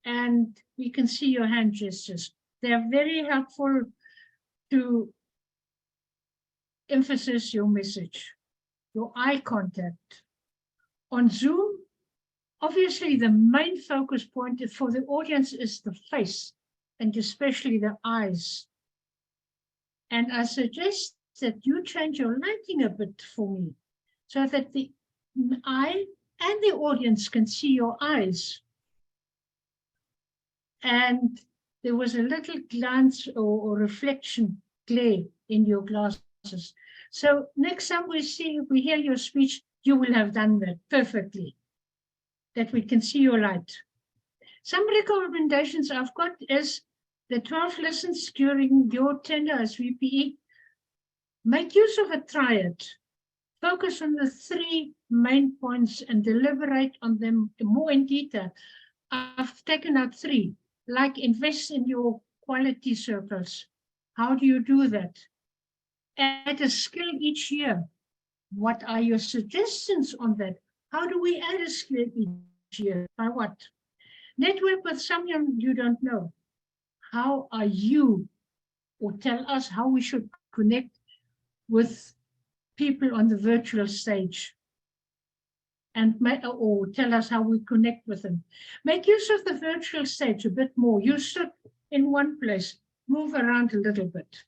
and we can see your hand gestures. They're very helpful to emphasize your message, your eye contact. On Zoom, obviously the main focus point for the audience is the face and especially the eyes. And I suggest that you change your lighting a bit for me so that the eye and the audience can see your eyes. And there was a little glance or reflection glare in your glasses. So next time we hear your speech, you will have done that perfectly, that we can see your light. Some recommendations I've got is the 12 lessons during your tenure as VPE. Make use of a triad. Focus on the three main points and deliberate on them more in detail. I've taken out three, like invest in your quality circles. How do you do that? Add a skill each year. What are your suggestions on that? How do we add a skill each year? By what? Network with someone you don't know. How are you? Or tell us how we should connect with people on the virtual stage. And or tell us how we connect with them. Make use of the virtual stage a bit more. You sit in one place, move around a little bit.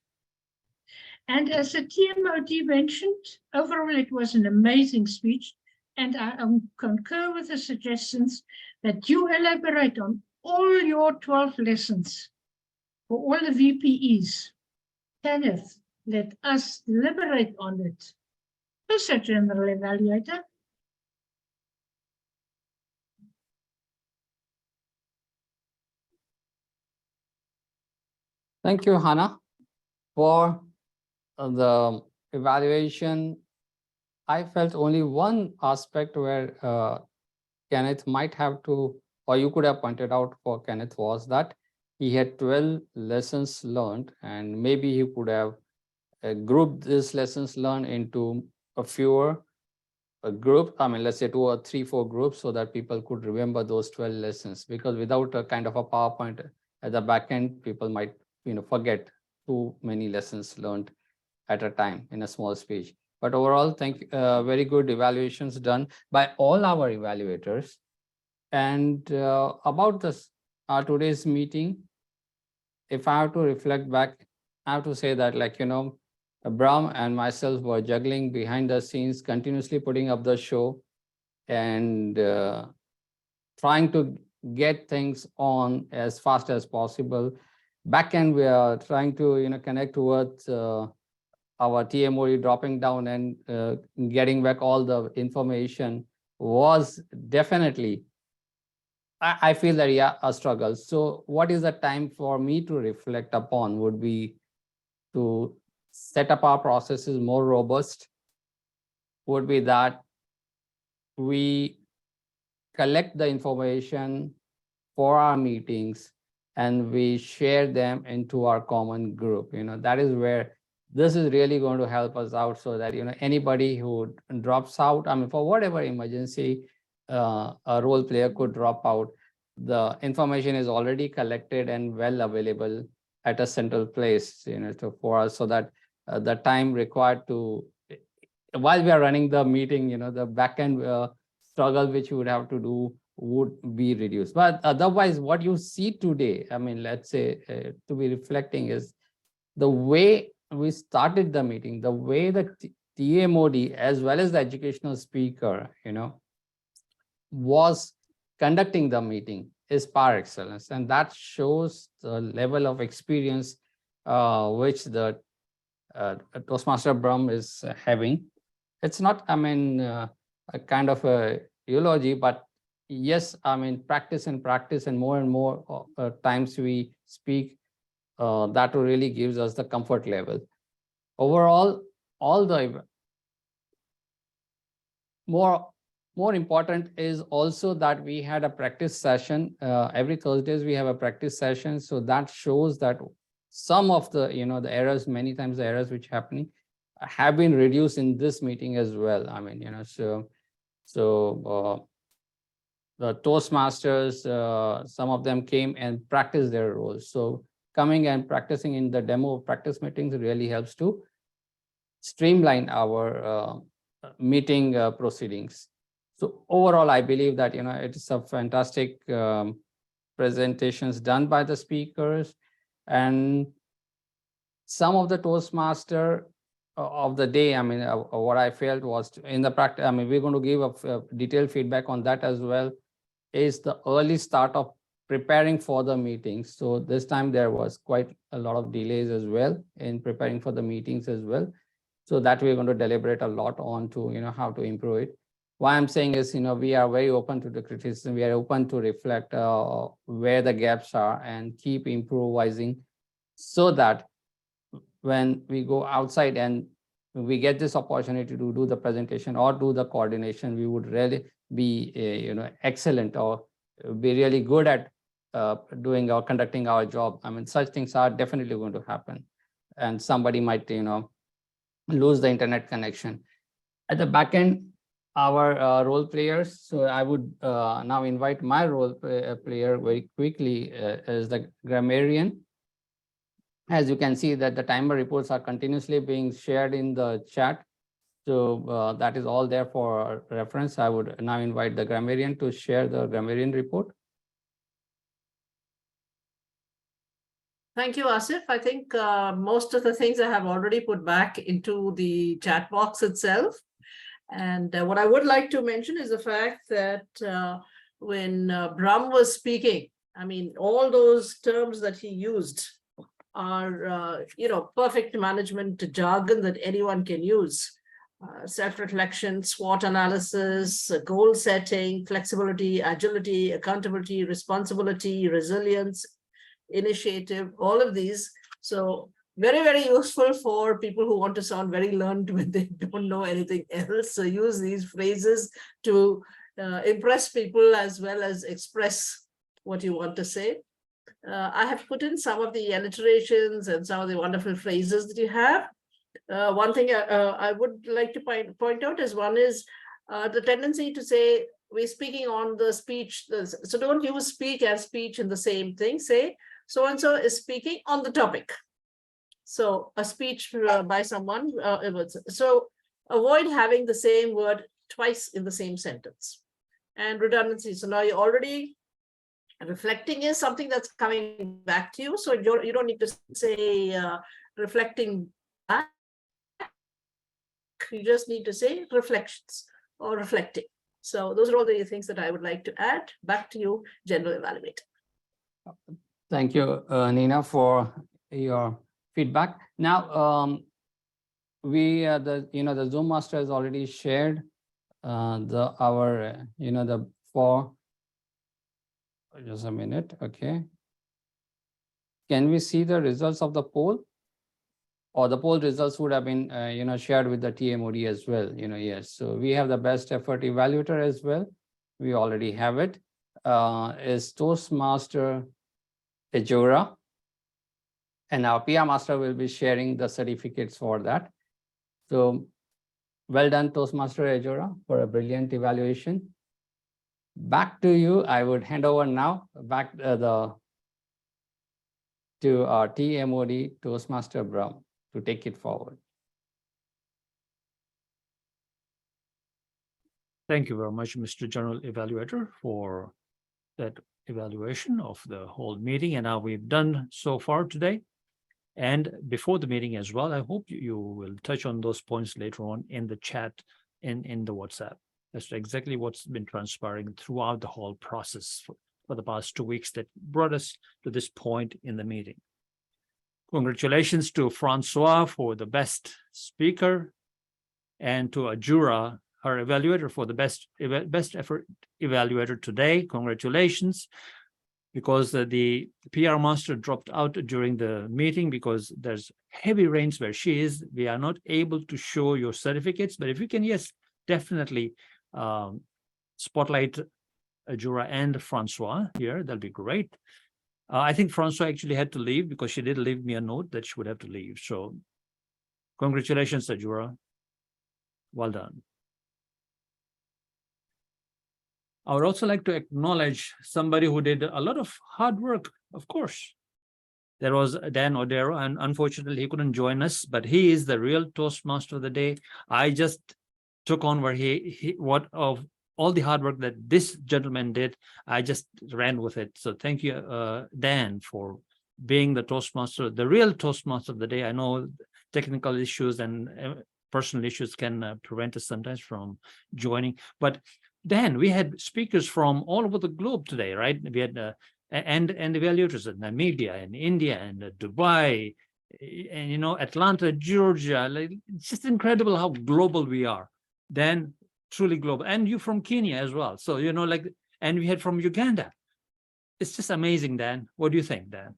And as the TMOD mentioned, overall it was an amazing speech, and I concur with the suggestions that you elaborate on all your 12 lessons for all the VPEs. Kenneth, let us deliberate on it. Mr. General Evaluator. Thank you, Hannah, for the evaluation. I felt only one aspect where Kenneth might have to, or you could have pointed out for Kenneth, was that he had 12 lessons learned, and maybe he could have grouped these lessons learned into a fewer group. I mean, let's say 2 or 3, 4 groups, so that people could remember those 12 lessons. Because without a kind of a PowerPoint at the back end, people might forget too many lessons learned at a time in a small speech. But overall, thank you. Very good evaluations done by all our evaluators. And about this, our today's meeting, if I have to reflect back, I have to say that, Brahm and myself were juggling behind the scenes, continuously putting up the show and trying to get things on as fast as possible. Back end, we are trying to connect towards our TMOD, dropping down and getting back all the information was definitely, I feel that, yeah, a struggle. So what is the time for me to reflect upon would be to set up our processes more robust, would be that we collect the information for our meetings and we share them into our common group. That is where this is really going to help us out, so that anybody who drops out, I mean, for whatever emergency, a role player could drop out, the information is already collected and well available at a central place, for us, so that the time required to, while we are running the meeting, the back end struggle which you would have to do would be reduced. But otherwise, what you see today, I mean, let's say to be reflecting, is the way we started the meeting, the way the TMOD as well as the educational speaker, was conducting the meeting is par excellence. And that shows the level of experience which the Toastmaster Brahm is having. It's not, I mean, a kind of a eulogy, but yes, I mean, practice and more and more times we speak, that really gives us the comfort level. Overall, all the more important is also that we had a practice session. Every Thursdays we have a practice session. So that shows that some of the, the errors, many times the errors which happening have been reduced in this meeting as well. I mean, so the Toastmasters, some of them came and practiced their roles. So coming and practicing in the demo practice meetings really helps to streamline our meeting proceedings. So overall, I believe that, it's a fantastic presentations done by the speakers, and some of the Toastmaster of the day, I mean, what I felt was in the practice, I mean, we're going to give a detailed feedback on that as well, is the early start of preparing for the meetings. So this time there was quite a lot of delays as well in preparing for the meetings as well. So that we're going to deliberate a lot on to, how to improve it. Why I'm saying is, we are very open to the criticism. We are open to reflect where the gaps are and keep improvising, so that when we go outside and we get this opportunity to do the presentation or do the coordination, we would really be, excellent or be really good at doing or conducting our job. I mean, such things are definitely going to happen, and somebody might, lose the internet connection. At the back end, our role players. So I would now invite my role player very quickly as the grammarian. As you can see that the timer reports are continuously being shared in the chat. So that is all there for reference. I would now invite the grammarian to share the grammarian report. Thank you, Asif. I think most of the things I have already put back into the chat box itself. And what I would like to mention is the fact that when Brahm was speaking, I mean, all those terms that he used are, perfect management jargon that anyone can use. Self-reflection, SWOT analysis, goal setting, flexibility, agility, accountability, responsibility, resilience, initiative, all of these. So very, very useful for people who want to sound very learned when they don't know anything else. So use these phrases to impress people as well as express what you want to say. I have put in some of the alliterations and some of the wonderful phrases that you have. One thing I would like to point out is one is the tendency to say we're speaking on the speech. So don't use speak and speech in the same thing. Say so-and-so is speaking on the topic. So a speech by someone. So avoid having the same word twice in the same sentence. And redundancy. So now you're already reflecting is something that's coming back to you. So you don't need to say reflecting back. You just need to say reflections or reflecting. So those are all the things that I would like to add. Back to you, General Evaluator. Thank you, Nina, for your feedback. Now, the Zoom master has already shared the four. Just a minute, okay. Can we see the results of the poll? Or the poll results would have been, shared with the TMOD as well. Yes. So we have the best effort evaluator as well. We already have it. Is Toastmaster Ejura, and our PR master will be sharing the certificates for that. So well done, Toastmaster Ejura, for a brilliant evaluation. Back to you. I would hand over now back to our TMOD Toastmaster Brahm to take it forward. Thank you very much, Mr. General Evaluator, for that evaluation of the whole meeting and how we've done so far today. And before the meeting as well, I hope you will touch on those points later on in the chat in the WhatsApp. That's exactly what's been transpiring throughout the whole process for the past 2 weeks that brought us to this point in the meeting. Congratulations to Francoise for the best speaker, and to Ejura, her evaluator, for the best effort evaluator today. Congratulations, because the PR master dropped out during the meeting because there's heavy rains where she is. We are not able to show your certificates, but if you can, yes, definitely spotlight Ejura and Francoise here, that'll be great. I think Francoise actually had to leave because she did leave me a note that she would have to leave. So congratulations, Ejura. Well done. I would also like to acknowledge somebody who did a lot of hard work, of course. There was Dan Odero, and unfortunately he couldn't join us, but he is the real Toastmaster of the day. I just took on where what of all the hard work that this gentleman did, I just ran with it. So thank you, Dan, for being the Toastmaster, the real Toastmaster of the day. I know technical issues and personal issues can prevent us sometimes from joining, but Dan, we had speakers from all over the globe today, right? We had and evaluators in Namibia and India and Dubai, and you know, Atlanta, Georgia. Like, it's just incredible how global we are. Dan, truly global, and you from Kenya as well. So you know, like, and we had from Uganda. It's just amazing, Dan. What do you think, Dan?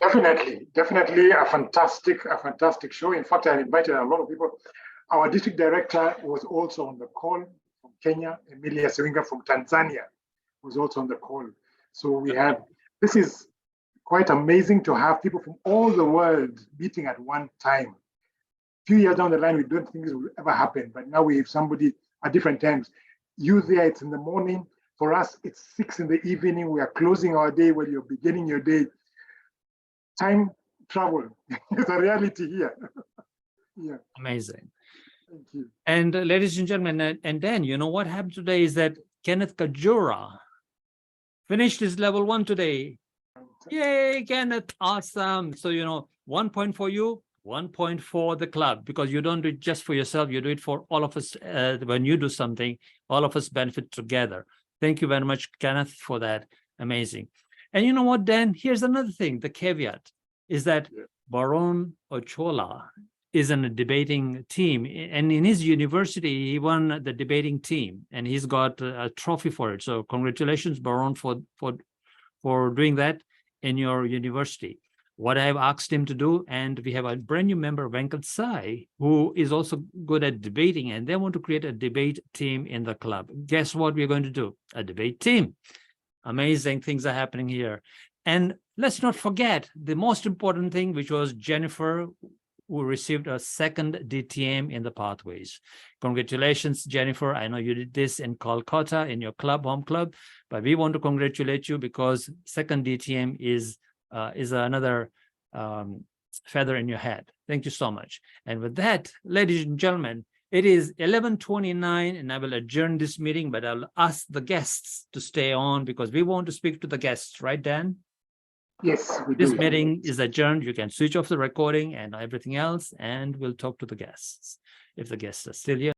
Definitely a fantastic show. In fact, I invited a lot of people. Our district director was also on the call from Kenya. Emilia Sewinga from Tanzania was also on the call. So we have, this is quite amazing to have people from all the world meeting at one time. A few years down the line, we don't think this will ever happen, but now we have somebody at different times. You there, it's in the morning. For us, it's 6 in the evening. We are closing our day while you're beginning your day. Time travel is a reality here. Yeah. Amazing. Thank you. And ladies and gentlemen, and then you know what happened today is that Kenneth Kajjora finished his level 1 today. Yay, Kenneth, awesome. So you know, 1 point for you, 1 point for the club, because you don't do it just for yourself, you do it for all of us. When you do something, all of us benefit together. Thank you very much, Kenneth, for that. Amazing. And you know what, Dan? Here's another thing. The caveat is that Baron Ochola is in a debating team, and in his university, he won the debating team, and he's got a trophy for it. So congratulations, Baron, for doing that in your university. What I've asked him to do, and we have a brand new member, Venkat Sai, who is also good at debating, and they want to create a debate team in the club. Guess what we're going to do? A debate team. Amazing things are happening here. And let's not forget the most important thing, which was Jennifer, who received a 2nd DTM in the pathways. Congratulations, Jennifer. I know you did this in Kolkata in your club, home club, but we want to congratulate you because 2nd DTM is another feather in your hat. Thank you so much. And with that, ladies and gentlemen, it is 11:29 and I will adjourn this meeting, but I'll ask the guests to stay on because we want to speak to the guests, right, Dan? Yes, we do. This meeting is adjourned. You can switch off the recording and everything else, and we'll talk to the guests if the guests are still here.